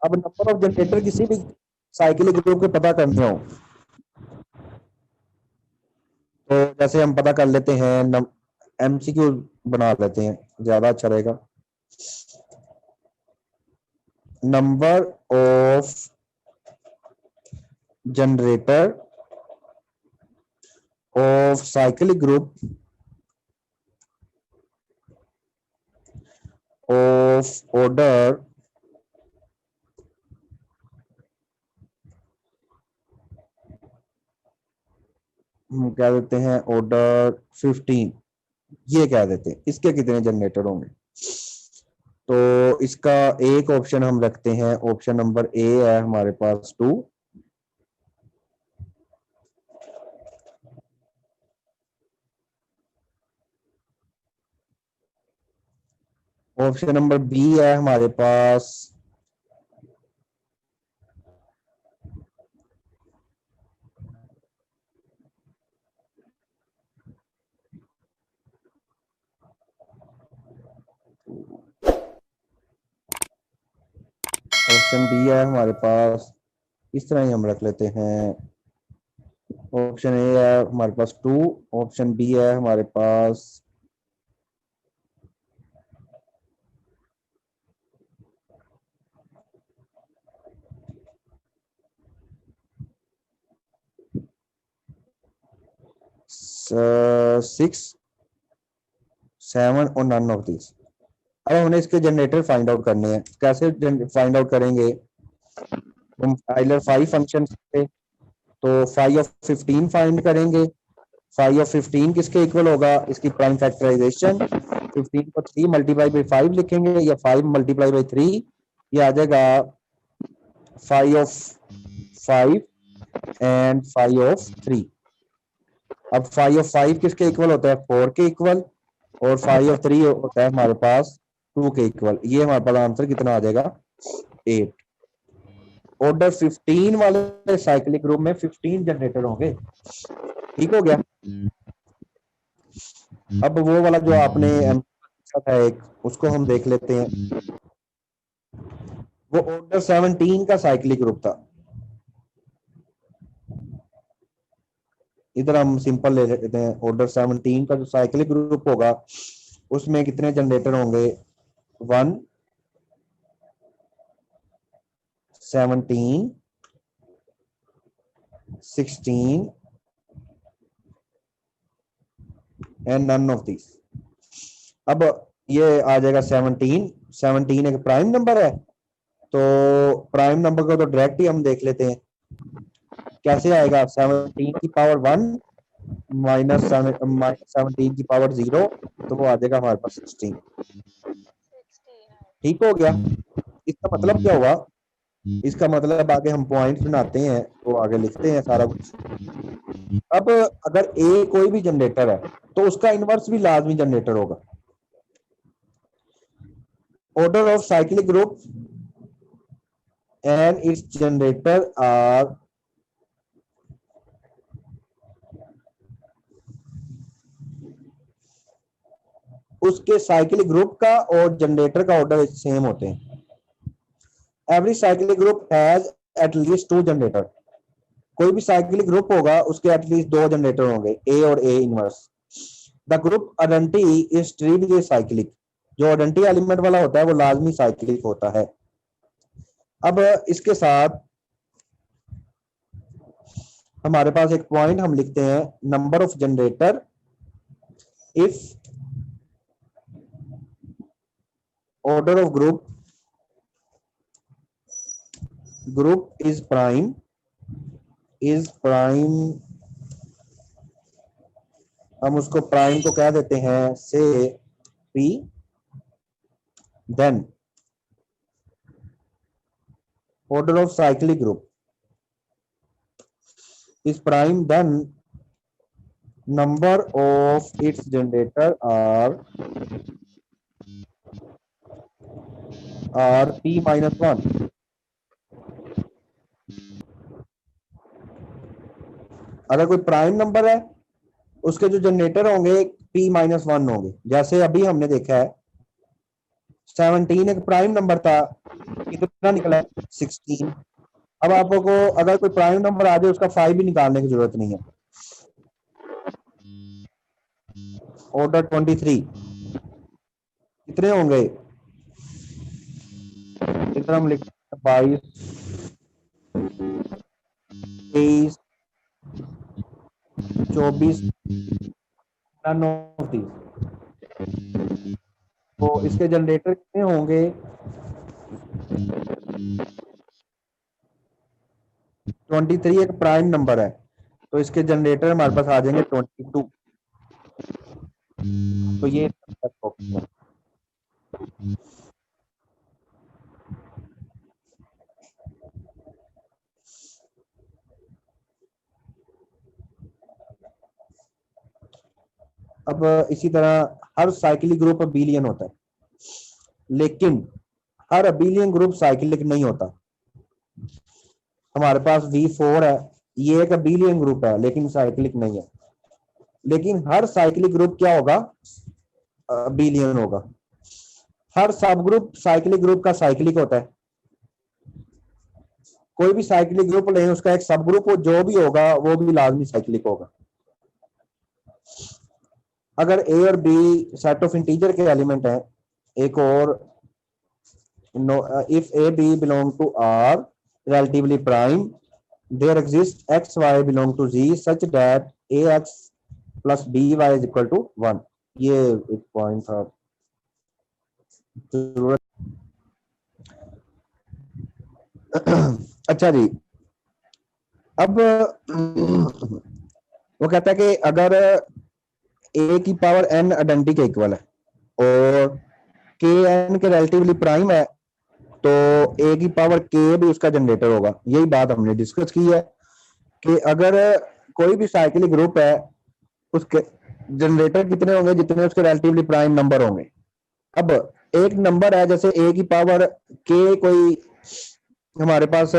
Speaker 1: अब नंबर ऑफ जनरेटर किसी भी साइक्लिक ग्रुप के पता करने हो तो जैसे हम पता कर लेते हैं, एमसीक्यू बना लेते हैं, ज्यादा अच्छा रहेगा। Number of generator of cyclic group of order हम क्या देते हैं, ऑर्डर 15, ये क्या देते हैं, इसके कितने जनरेटर होंगे? तो इसका एक ऑप्शन हम रखते हैं, ऑप्शन नंबर ए है हमारे पास 2, ऑप्शन नंबर बी है हमारे पास 2, इस तरह ही हम रख लेते हैं। ऑप्शन ए है हमारे पास 2, ऑप्शन बी है हमारे पास 6, 7 और नन ऑफ दिस। अब हमने इसके जनरेटर फाइंड आउट करने हैं। कैसे फाइंड आउट करेंगे? हम आइलर 5 फंक्शन से तो 5 ऑफ 15 फाइंड करेंगे। 5 ऑफ 15 किसके इक्वल होगा? इसकी प्राइम फैक्टराइजेशन 15 को 3 मल्टीप्लाई बाई 5 लिखेंगे, या 5 मल्टीप्लाई बाई 3, ये आ जाएगा 5 ऑफ 5 एंड 5 ऑफ 3। अब 5 ऑफ 5 किसके इक्वल होता है? 4 के इक्वल, और 5 ऑफ 3 होता है हमारे पास 2 के इक्वल। ये हमारे पास आंसर कितना आ जाएगा? 8। ऑर्डर 15 वाले साइक्लिक ग्रुप में 15 जनरेटर होंगे। ठीक हो गया। अब वो वाला जो आपने पूछा था एक, उसको हम देख लेते हैं। वो ऑर्डर 17 का साइक्लिक ग्रुप था। इधर हम सिंपल ले लेते हैं, ऑर्डर 17 का जो साइक्लिक ग्रुप होगा उसमें कितने जनरेटर होंगे, 1, 17, 16 एंड नन ऑफ दिस। अब ये आ जाएगा 17 एक प्राइम नंबर है, तो प्राइम नंबर को तो डायरेक्ट ही हम देख लेते हैं। कैसे आएगा, 17 की पावर 1 माइनस 17 की पावर 0, तो वो आ जाएगा हमारे पास 16।
Speaker 2: 16 है।
Speaker 1: ठीक हो गया। इसका मतलब क्या हुआ, इसका मतलब आगे हम पॉइंट बनाते हैं तो आगे लिखते हैं सारा कुछ। अब अगर ए कोई भी जनरेटर है तो उसका इनवर्स भी लाजमी जनरेटर होगा। Order of cyclic group and its generator are उसके साइक्लिक ग्रुप का और जनरेटर का ऑर्डर सेम होते हैं। Every cyclic group has at least 2 generator. कोई भी साइक्लिक ग्रुप होगा उसके एटलीस्ट 2 जनरेटर होंगे, ए और a inverse. The group identity is trivially cyclic. जो आइडेंटिटी एलिमेंट वाला होता है वो लाजमी साइक्लिक होता है। अब इसके साथ हमारे पास एक पॉइंट हम लिखते हैं, number of generator if order of group is prime हम उसको प्राइम को कह देते हैं say P, then order of cyclic group is prime, then number of its generator are p minus 1। अगर कोई प्राइम नंबर है उसके जो जनरेटर होंगे p माइनस 1 होंगे। जैसे अभी हमने देखा है 17 एक प्राइम नंबर था, कितना निकला 16। अब आपको अगर कोई प्राइम नंबर आ जाए उसका 5 भी निकालने की जरूरत नहीं है। ऑर्डर 23 कितने होंगे, इधर हम लिखते हैं 22, 23, 24, नन ऑफ दीज। तो इसके जनरेटर कितने होंगे, 23 एक प्राइम नंबर है तो इसके जनरेटर हमारे पास आ जाएंगे 22। तो ये अब इसी तरह हर साइक्लिक ग्रुप अबीलियन होता है, लेकिन हर अबीलियन ग्रुप साइक्लिक नहीं होता। हमारे पास V4 है, ये एक अबीलियन ग्रुप है लेकिन साइक्लिक नहीं है। लेकिन हर साइक्लिक ग्रुप क्या होगा, अबीलियन होगा। हर सब ग्रुप साइक्लिक ग्रुप का साइक्लिक होता है। कोई भी साइक्लिक ग्रुप लें उसका एक सब ग्रुप जो भी होगा वो भी लाजमी साइक्लिक होगा। अगर ए और बी सेट ऑफ इंटीजर के एलिमेंट हैं, एक और if A B belong to R relatively prime, there exists x y belong to z such that ax plus by is equal to 1। ये एक पॉइंट था जरूरत। अच्छा जी, अब वो कहता है कि अगर a की पावर n आइडेंटिटी के इक्वल है और k n के रिलेटिवली प्राइम है तो a की पावर k भी उसका जनरेटर होगा। यही बात हमने डिस्कस की है कि अगर कोई भी साइक्लिक ग्रुप है उसके जनरेटर कितने होंगे, जितने उसके रिलेटिवली प्राइम नंबर होंगे। अब एक नंबर है जैसे a की पावर k कोई हमारे पास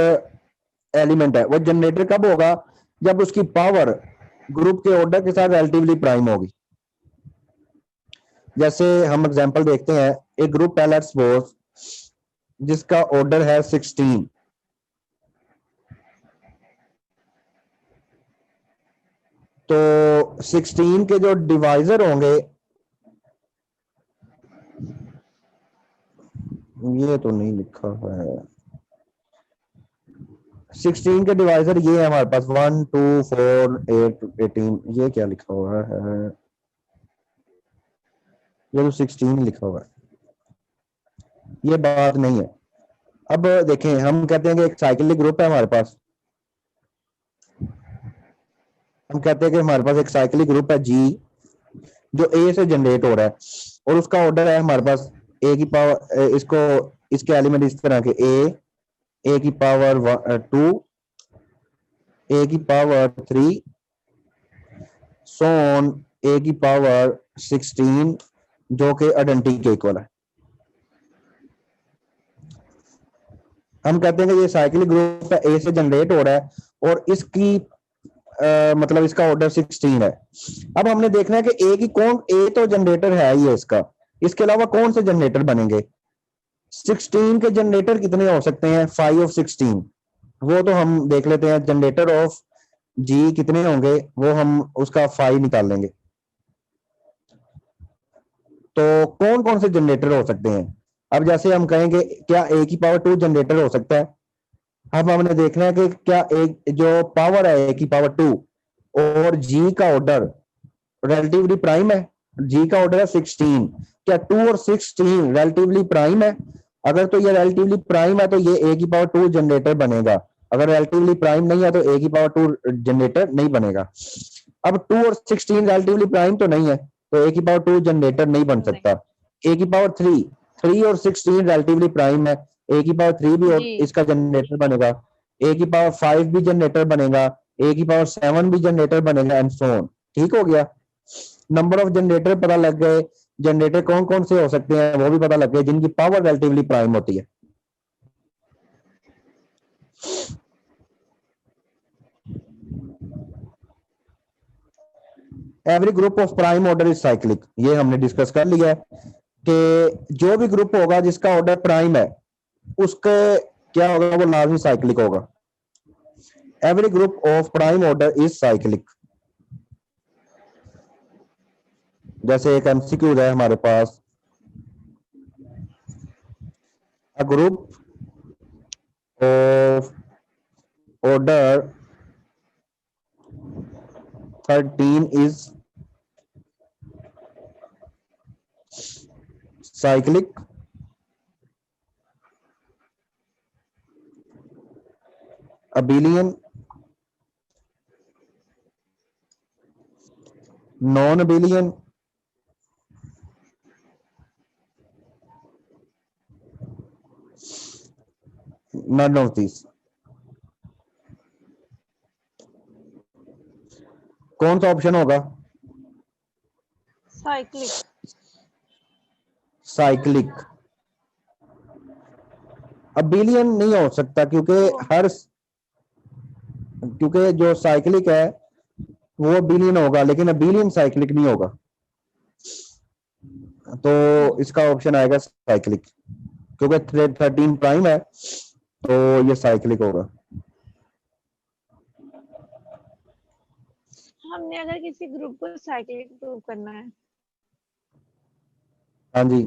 Speaker 1: एलिमेंट है, वो जनरेटर कब होगा, जब उसकी पावर ग्रुप के ऑर्डर के साथ रिलेटिवली प्राइम होगी। जैसे हम एग्जांपल देखते हैं, एक ग्रुप है लेट्स सपोज जिसका ऑर्डर है 16, तो 16 के जो डिवाइजर होंगे, ये तो नहीं लिखा है, 16 के डिवाइजर ये है हमारे पास 1 2 4 8 18, ये क्या लिखा हुआ है, ये तो 16 लिखा हुआ है, ये बात नहीं है। अब देखें, हम कहते हैं कि एक साइक्लिक ग्रुप है हमारे पास, हम कहते हैं कि हमारे पास एक साइक्लिक ग्रुप है जी, जो ए से जनरेट हो रहा है, और उसका ऑर्डर है हमारे पास ए की पावर, इसको इसके एलिमेंट इस तरह के ए की पावर 2, ए की पावर 3, सोन ए की पावर 16, जो कि आइडेंटिटी के इक्वल है। हम कहते हैं कि ये साइक्लिक ग्रुप है, ए से जनरेट हो रहा है, और इसकी मतलब इसका ऑर्डर 16 है। अब हमने देखना है कि ए की कौन, ए तो जनरेटर है ही है इसका, इसके अलावा कौन से जनरेटर बनेंगे। 16 के जनरेटर कितने हो सकते हैं, 5 ऑफ 16, वो तो हम देख लेते हैं। जनरेटर ऑफ जी कितने होंगे, वो हम उसका 5 निकाल लेंगे। तो कौन कौन से जनरेटर हो सकते हैं, अब जैसे हम कहेंगे क्या ए की पावर 2 जनरेटर हो सकता है। अब हमने देखना है कि क्या एक जो पावर है ए की पावर 2 और जी का ऑर्डर रिलेटिवली प्राइम है, जी का ऑर्डर है 16, क्या 2 और 16 रिलेटिवली प्राइम है। अगर तो ये रिलेटिवली प्राइम है तो ये ए की पावर 2 जनरेटर बनेगा, अगर रिलेटिवली प्राइम नहीं है तो ए की पावर 2 जनरेटर नहीं बनेगा। अब 2 और 16 रिलेटिवली प्राइम तो नहीं है, तो ए की पावर 2 जनरेटर नहीं बन सकता। ए की पावर 3 और 16 रिलेटिवली प्राइम है, ए की पावर 3 भी और
Speaker 2: जी
Speaker 1: इसका जनरेटर बनेगा, ए की पावर 5 भी जनरेटर बनेगा, ए की पावर 7 भी जनरेटर बनेगा, एंड सो ऑन। ठीक हो गया, नंबर ऑफ जनरेटर पता लग गए, जनरेटर कौन कौन से हो सकते हैं वो भी पता लग गए जिनकी पावर रिलेटिवली प्राइम होती है। Every group of prime order is cyclic, ये हमने डिस्कस कर लिया है कि जो भी ग्रुप होगा जिसका ऑर्डर प्राइम है उसके क्या होगा, वो लाजमी साइक्लिक होगा। Every group of prime order is cyclic. जैसे एक एमसीक्यू है हमारे पास, a group of order 13 is cyclic abelian, non-abelian, none of these। कौन सा ऑप्शन होगा,
Speaker 2: साइक्लिक।
Speaker 1: साइक्लिक। अबेलियन नहीं हो सकता क्योंकि जो साइक्लिक है वो अबेलियन होगा, लेकिन अबेलियन साइक्लिक नहीं होगा, तो इसका ऑप्शन आएगा साइक्लिक, क्योंकि 13 प्राइम है तो ये साइक्लिक होगा।
Speaker 2: हमने अगर किसी ग्रुप को साइक्लिक प्रूव करना है
Speaker 1: हाँ जी,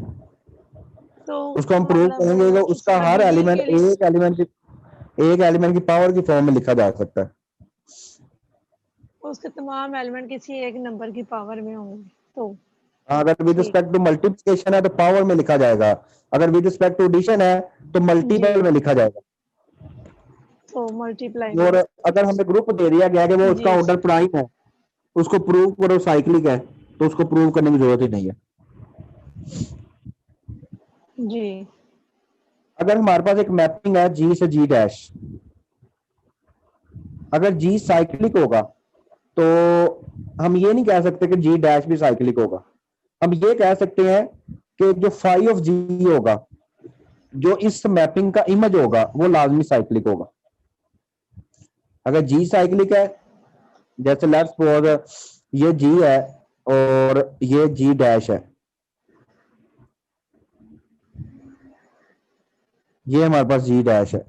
Speaker 2: तो
Speaker 1: उसको हम प्रूव
Speaker 2: मतलब
Speaker 1: करेंगे कि उसका हर
Speaker 2: abelian
Speaker 1: एलिमेंट
Speaker 2: के लिए
Speaker 1: एक एलिमेंट की पावर की फॉर्म में लिखा जा सकता है।
Speaker 2: उसके तमाम एलिमेंट किसी एक नंबर की पावर में होंगे तो
Speaker 1: अगर विद
Speaker 2: ठीक
Speaker 1: रिस्पेक्ट टू मल्टीप्लिकेशन है तो पावर में लिखा जाएगा, अगर विद रिस्पेक्ट टू एडिशन है तो मल्टीपल
Speaker 2: जी,
Speaker 1: में लिखा जाएगा।
Speaker 2: तो मल्टीप्लाई
Speaker 1: और
Speaker 2: में।
Speaker 1: अगर हमें ग्रुप दे दिया गया कि वो उसका
Speaker 2: जी
Speaker 1: ऑर्डर प्राइम है, उसको प्रूव करो साइक्लिक है, तो उसको प्रूव करने की जरूरत ही नहीं है।
Speaker 2: जी
Speaker 1: अगर हमारे पास एक मैपिंग है जी से जी डैश, अगर जी साइक्लिक होगा तो हम ये नहीं कह सकते कि जी डैश भी साइक्लिक होगा, हम ये कह सकते हैं कि जो फाई ऑफ जी होगा, जो इस मैपिंग का इमेज होगा, वो लाजमी साइक्लिक होगा। अगर जी साइक्लिक है, जैसे लेट्स सपोज ये जी है और ये जी डैश है, ये हमारे पास जी डैश है।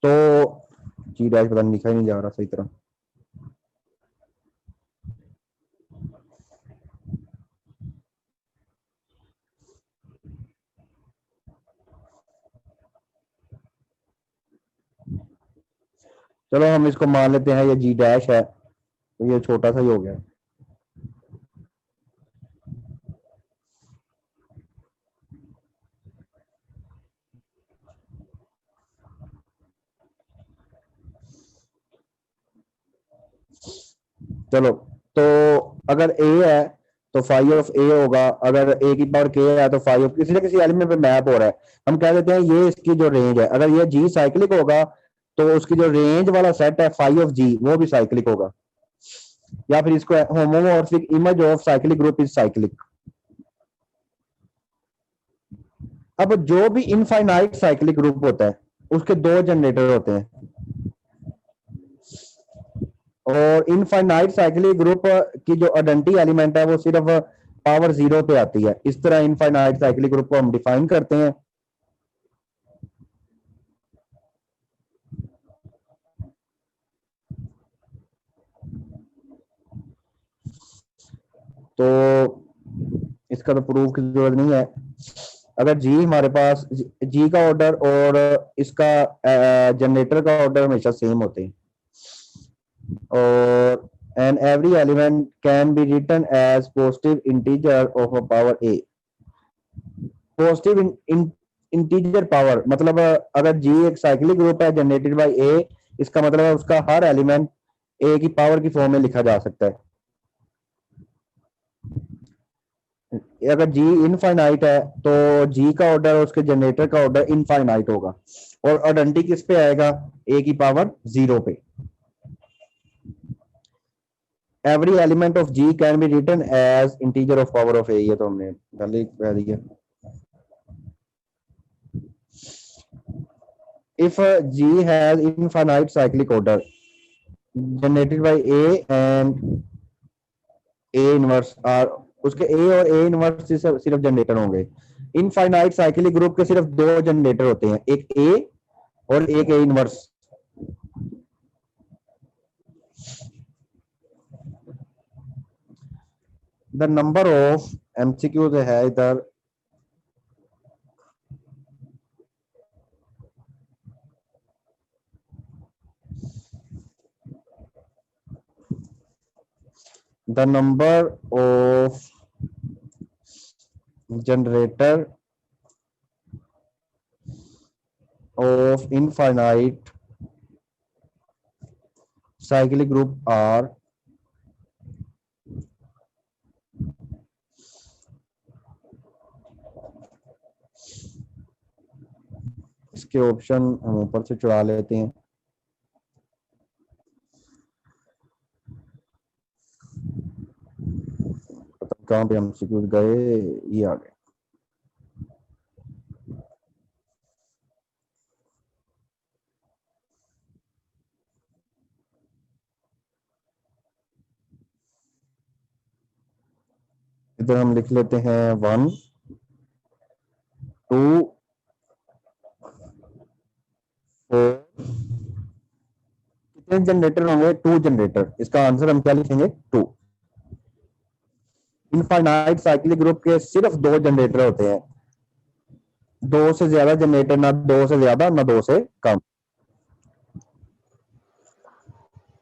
Speaker 1: तो जी डैश पता नहीं लिखा ही नहीं जा रहा सही तरह। चलो हम इसको मान लेते हैं ये जी डैश है, तो ये छोटा सा ही हो गया। चलो, तो अगर ए है तो फाइव ऑफ ए होगा, अगर ए की पावर के है तो फाइव ऑफ किसी न किसी एलिमेंट पे मैप हो रहा है, हम कह देते हैं ये इसकी जो रेंज है। अगर ये जी साइक्लिक होगा तो उसकी जो रेंज वाला सेट है फाइव ऑफ जी वो भी साइक्लिक होगा, या फिर इसको homomorphic image of cyclic group is cyclic. अब जो भी इनफाइनाइट साइक्लिक ग्रुप होता है उसके दो जनरेटर होते हैं, और इनफाइनाइट साइक्लिक ग्रुप की जो आइडेंटिटी एलिमेंट है वो सिर्फ पावर जीरो पे आती है। इस तरह इनफाइनाइट साइक्लिक ग्रुप को हम डिफाइन करते हैं। तो इसका तो प्रूफ की जरूरत नहीं है। अगर जी हमारे पास जी का ऑर्डर और इसका जनरेटर का ऑर्डर हमेशा सेम होते हैं, और and every element can be written as positive integer of a power a। Positive integer power मतलब अगर जी एक साइक्लिक ग्रुप है जनरेटेड बाय ए, इसका मतलब है उसका हर एलिमेंट ए की पावर की फॉर्म में लिखा जा सकता है। अगर जी इनफाइनाइट है तो जी का ऑर्डर और उसके जनरेटर का ऑर्डर इनफाइनाइट होगा, और आइडेंटिटी किस पे आएगा, ए की पावर जीरो पे। Every element of G can be written as integer of power of a, ये तो हमने पहले कह दिया। if G has infinite cyclic order generated by A and A inverse are, उसके A और A इनवर्स सिर्फ जनरेटर होंगे। इनफाइनाइट साइक्लिक ग्रुप के सिर्फ दो जनरेटर होते हैं, एक A और एक A inverse. The number of MCQ है इधर, the number of generator of infinite cyclic group are इसके ऑप्शन हम ऊपर से चुरा लेते हैं। कहां पे हम सिक्योर गए, ये आ गए। इधर हम लिख लेते हैं 1 2 4। कितने जनरेटर होंगे, 2 जनरेटर। इसका आंसर हम क्या लिखेंगे, 2। इनफाइनाइट साइक्लिक ग्रुप के सिर्फ 2 जनरेटर होते हैं, 2 से ज्यादा जनरेटर ना 2 से ज्यादा ना 2 से कम।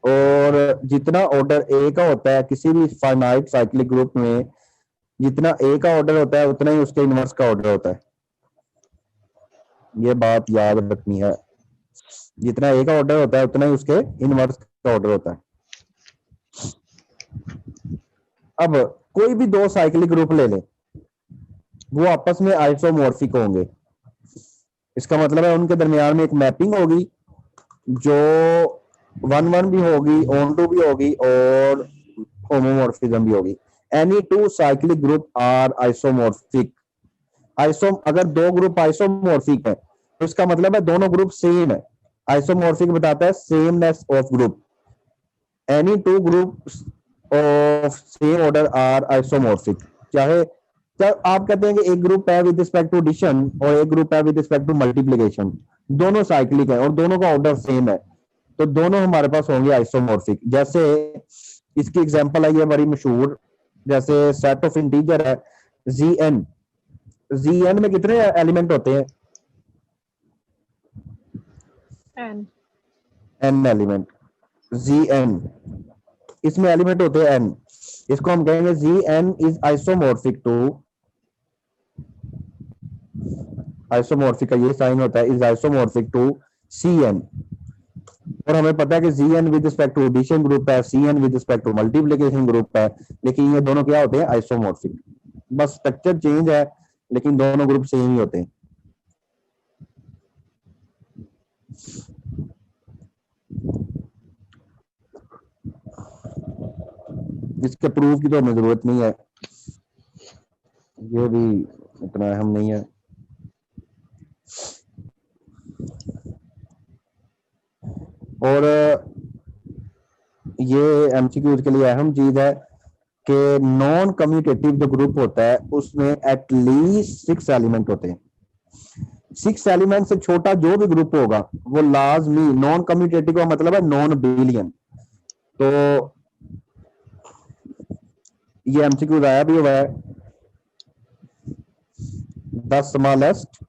Speaker 1: और जितना ऑर्डर ए का होता है किसी भी फाइनाइट साइक्लिक ग्रुप में, जितना ए का ऑर्डर होता है उतना ही उसके इनवर्स का ऑर्डर होता है। ये बात याद रखनी है, जितना ए का ऑर्डर होता है उतना ही उसके इनवर्स का ऑर्डर होता है। अब कोई भी 2 साइक्लिक ग्रुप ले लें, वो आपस में आइसोमॉर्फिक होंगे। इसका मतलब है उनके दरमियान में एक मैपिंग होगी जो 1-1 भी होगी, ऑन-टू भी होगी और होमोमॉर्फिज्म भी होगी। Any 2 cyclic group are isomorphic. अगर 2 ग्रुप आइसोमॉर्फिक है तो इसका मतलब है दोनों ग्रुप सेम है। आइसोमॉर्फिक बताता है sameness of group. Any 2 groups of same order are isomorphic. चाहे क्या आप कहते हैं कि एक ग्रुप है विद रिस्पेक्ट टू एडिशन और एक ग्रुप है विद रिस्पेक्ट टू मल्टीप्लिकेशन, दोनों साइक्लिक है और दोनों का ऑर्डर सेम है, तो दोनों हमारे पास होंगे आइसोमॉर्फिक। जैसे इसकी एग्जांपल है ये बड़ी मशहूर, जैसे सेट ऑफ इंटीजर है जी एन, जी एन में कितने एलिमेंट होते हैं?
Speaker 2: N
Speaker 1: n element, G n, इसमें एलिमेंट होते हैं एन, इसको हम कहेंगे G n is isomorphic to, isomorphic का ये साइन होता है, is isomorphic to C n. और हमें पता है कि C n with respect to addition group है, C n with respect to multiplication group है, लेकिन ये दोनों क्या होते हैं? आइसोमॉर्फिक। बस स्ट्रक्चर चेंज है लेकिन दोनों ग्रुप सेम ही होते हैं। इसके प्रूफ की तो हमें जरूरत नहीं है, ये भी इतना अहम नहीं है। और ये एमसीक्यूज के लिए अहम चीज है कि नॉन कम्यूटेटिव जो ग्रुप होता है उसमें एटलीस्ट 6 एलिमेंट होते हैं। 6 एलिमेंट से छोटा जो भी ग्रुप होगा वो लाजमी नॉन कम्यूटेटिव का मतलब है नॉन बिलियन। तो ये एमसीक्यूज आया भी हुआ है, the smallest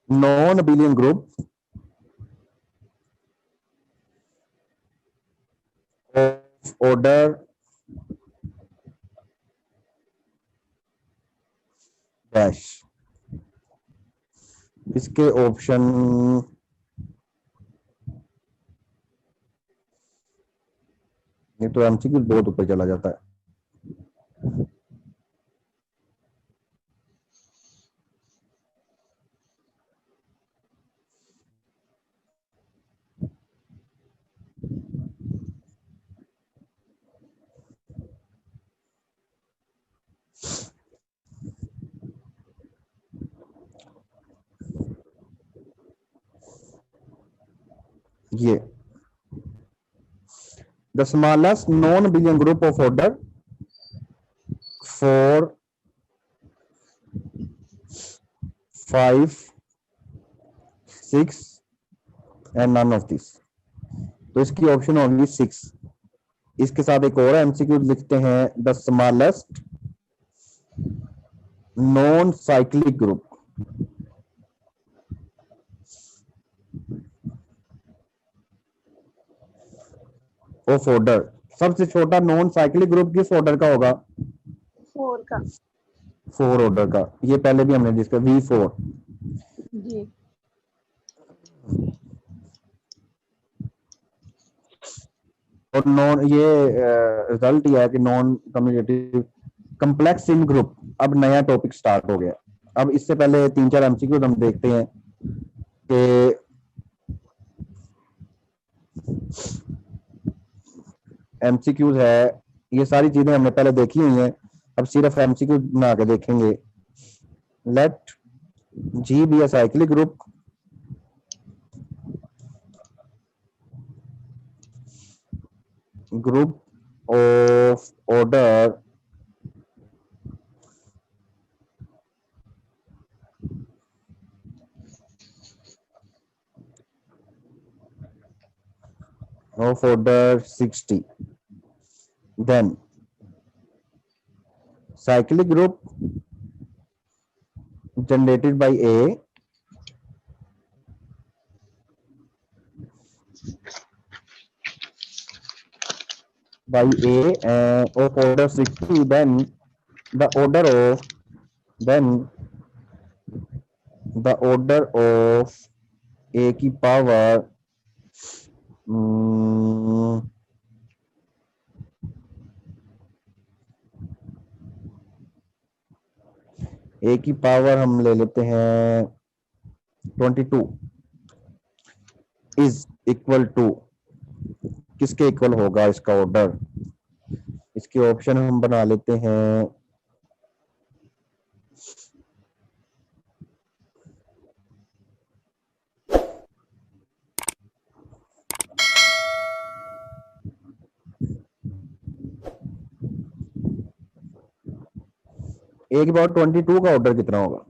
Speaker 1: non billion group of order dash. इसके ऑप्शन ये तो एमसीक्यू बहुत ऊपर चला जाता है। ये the smallest non-billion group of order 4, 5, 6 and none of this, तो इसकी ऑप्शन होगी 6। इसके साथ एक और एमसीक्यू लिखते हैं, the smallest non cyclic group of order. सबसे छोटा नॉन साइक्लिक ग्रुप किस ऑर्डर का होगा?
Speaker 2: 4 का
Speaker 1: 4 ऑर्डर का। ये पहले भी हमने डिस्कस, V4।
Speaker 2: जी।
Speaker 1: और नॉन ये रिजल्ट ये है कि नॉन कम्यूटेटिव कम्प्लेक्स इन ग्रुप। अब नया टॉपिक स्टार्ट हो गया। अब इससे पहले 3-4 एमसीक्यू हम देखते हैं कि एमसीक्यूज है, ये सारी चीजें हमने पहले देखी हुई हैं, अब सिर्फ एमसीक्यू बना के देखेंगे। Let G be a cyclic group of order of order 60, then cyclic group generated by A of order 60, then the order of A की पावर ए की पावर हम ले लेते हैं 22 इज इक्वल टू, किसके इक्वल होगा इसका ऑर्डर? इसके ऑप्शन हम बना लेते हैं, ए की पावर 22 का ऑर्डर कितना होगा?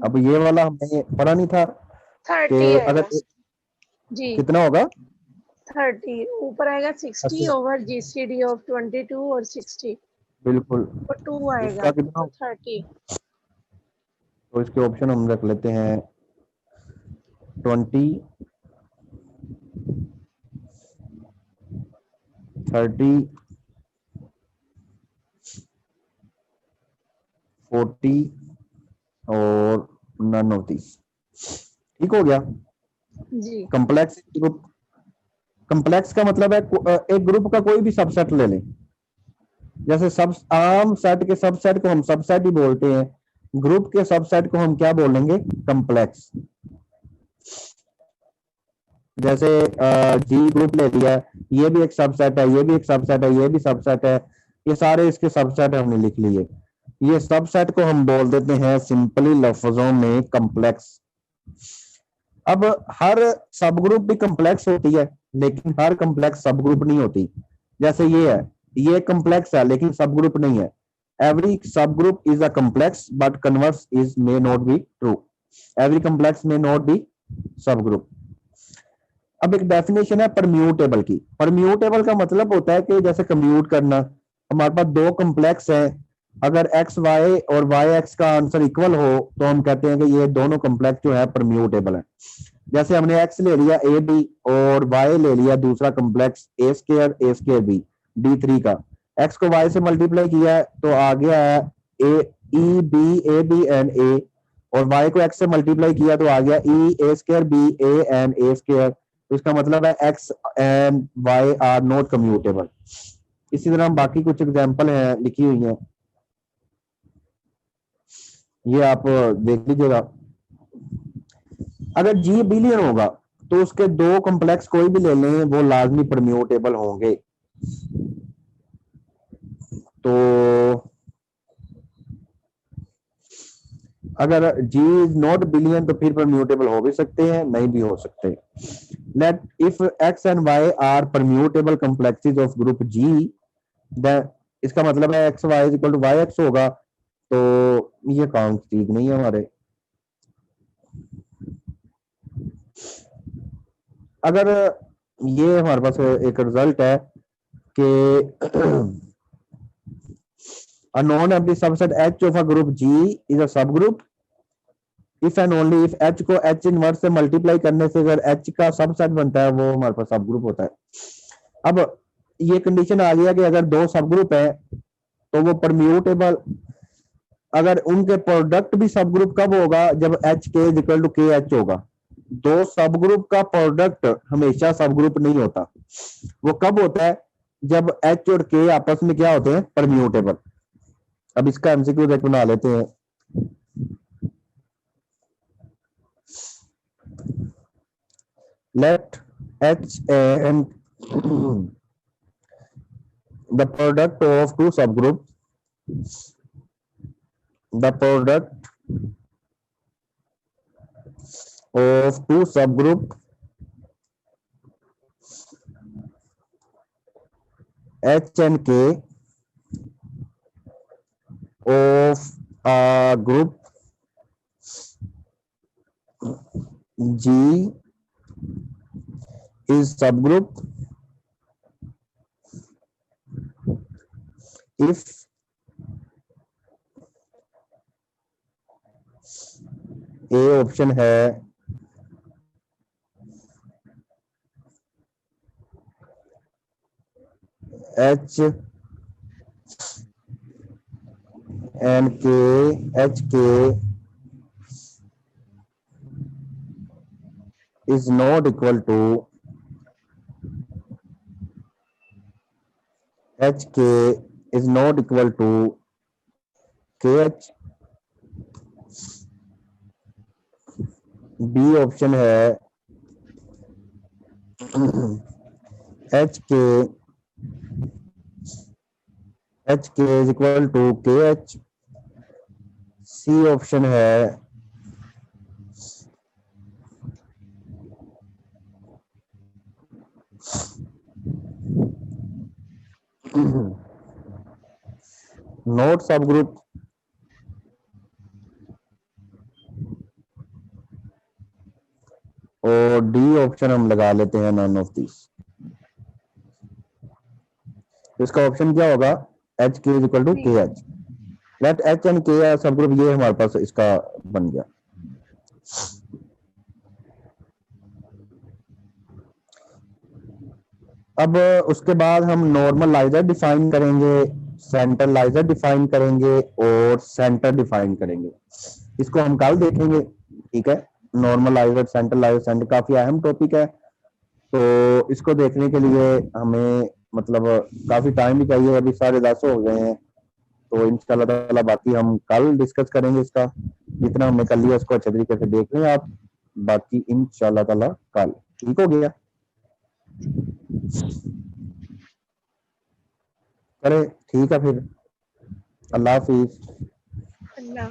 Speaker 1: अब ये वाला हमने पढ़ा नहीं था कि
Speaker 2: 30
Speaker 1: अगर
Speaker 2: आएगा जी,
Speaker 1: कितना होगा?
Speaker 2: 30 ऊपर आएगा 60 ओवर जीसीडी ऑफ 22 और 60
Speaker 1: बिल्कुल।
Speaker 2: और 2 आएगा
Speaker 1: इसका कितना?
Speaker 2: तो 30।
Speaker 1: तो इसके ऑप्शन हम रख लेते हैं 20, 30, 40 और नन ऑफ दिस। ठीक हो गया।
Speaker 2: जी
Speaker 1: कम्प्लेक्स ग्रुप, कम्प्लेक्स का मतलब है एक ग्रुप का कोई भी सबसेट ले लें। जैसे सब आम सेट के सबसेट को हम सबसेट ही बोलते हैं, ग्रुप के सबसेट को हम क्या बोलेंगे? कम्प्लेक्स। जैसे जी ग्रुप ले लिया, ये भी एक सबसेट है, ये भी एक सबसेट है, ये भी सबसेट है, ये सारे इसके सबसेट हमने लिख लिए। ये सबसेट को हम बोल देते हैं सिंपली लफ्जों में कम्प्लेक्स। अब हर सब ग्रुप भी कम्प्लेक्स होती है, लेकिन हर कम्प्लेक्स सब ग्रुप नहीं होती। जैसे ये है, ये कम्प्लेक्स है लेकिन सब ग्रुप नहीं है। एवरी सब group is a complex but converse is may not be true. Every complex may not be सब ग्रुप। अब एक डेफिनेशन है परम्यूटेबल की। परम्यूटेबल का मतलब होता है कि जैसे कम्यूट करना। हमारे पास दो कम्प्लेक्स हैं, अगर एक्स वाई और वाई एक्स का आंसर इक्वल हो तो हम कहते हैं कि ये दोनों कम्प्लेक्स जो है परम्यूटेबल है। जैसे हमने एक्स ले लिया ए बी और वाई ले लिया दूसरा कम्प्लेक्स ए स्केयर बी D3 का। एक्स को वाई से मल्टीप्लाई किया तो आ गया है ए बी एंड ए, और वाई को एक्स से मल्टीप्लाई किया तो आ गया a square b a and a square. तो इसका मतलब है x and y are not commutable. इसी तरह बाकी कुछ एग्जांपल हैं लिखी हुई हैं, ये आप देख लीजिएगा। अगर जी बिलियन होगा तो उसके दो कॉम्प्लेक्स कोई भी ले लें वो लाजमी परम्यूटेबल होंगे। तो अगर जी इज नॉट बिलियन तो फिर परम्यूटेबल हो भी सकते हैं, नहीं भी हो सकते। Let if x and y are permutable complexes of group G, then इसका मतलब है x y is equal to y x होगा। तो ये काम ठीक नहीं है हमारे। अगर ये हमारे पास एक रिजल्ट है कि a non-empty subset H of a group G is a subgroup if and only if H को H इनवर्स से मल्टीप्लाई करने से अगर H का सबसेट बनता है वो हमारे पास सब ग्रुप होता है। अब ये कंडीशन आ गया कि अगर दो सब ग्रुप है तो वो परम्यूटेबल, अगर उनके प्रोडक्ट भी सब ग्रुप कब होगा? जब H K is equal to K H होगा। दो सब ग्रुप का प्रोडक्ट हमेशा सब ग्रुप नहीं होता, वो कब होता है? जब H और K आपस में क्या होते हैं? परम्यूटेबल। अब इसका एमसीक्यू एक बना लेते हैं। Let H and the product of two subgroups, the product of two subgroup H and K of a group G is subgroup if A option है H and K, HK is not equal to HK is not equal to KH। B option है HK is equal to KH। C option है note सब group और D option हम लगा लेते हैं none of this. इसका ऑप्शन क्या होगा? एच के is equal to K H. Late H and के सब ग्रुप, ये हमारे पास इसका बन गया। अब उसके बाद हम नॉर्मलाइजर डिफाइन करेंगे, सेंट्रलाइजर डिफाइन करेंगे और सेंटर डिफाइन करेंगे। इसको हम कल देखेंगे, ठीक है। नॉर्मलाइजर, सेंट्रलाइजर, सेंटर काफी अहम टॉपिक है, तो इसको देखने के लिए हमें मतलब काफी टाइम भी चाहिए। अभी 10:30 हो गए हैं, तो इंशाल्लाह ताला बाकी हम कल डिस्कस करेंगे इसका। जितना हमने कर लिया उसको अच्छे तरीके से देख लें आप, बाकी इंशाल्लाह ताला कल। ठीक हो गया? चले ठीक है फिर, अल्लाह हाफिज।
Speaker 2: अल्लाह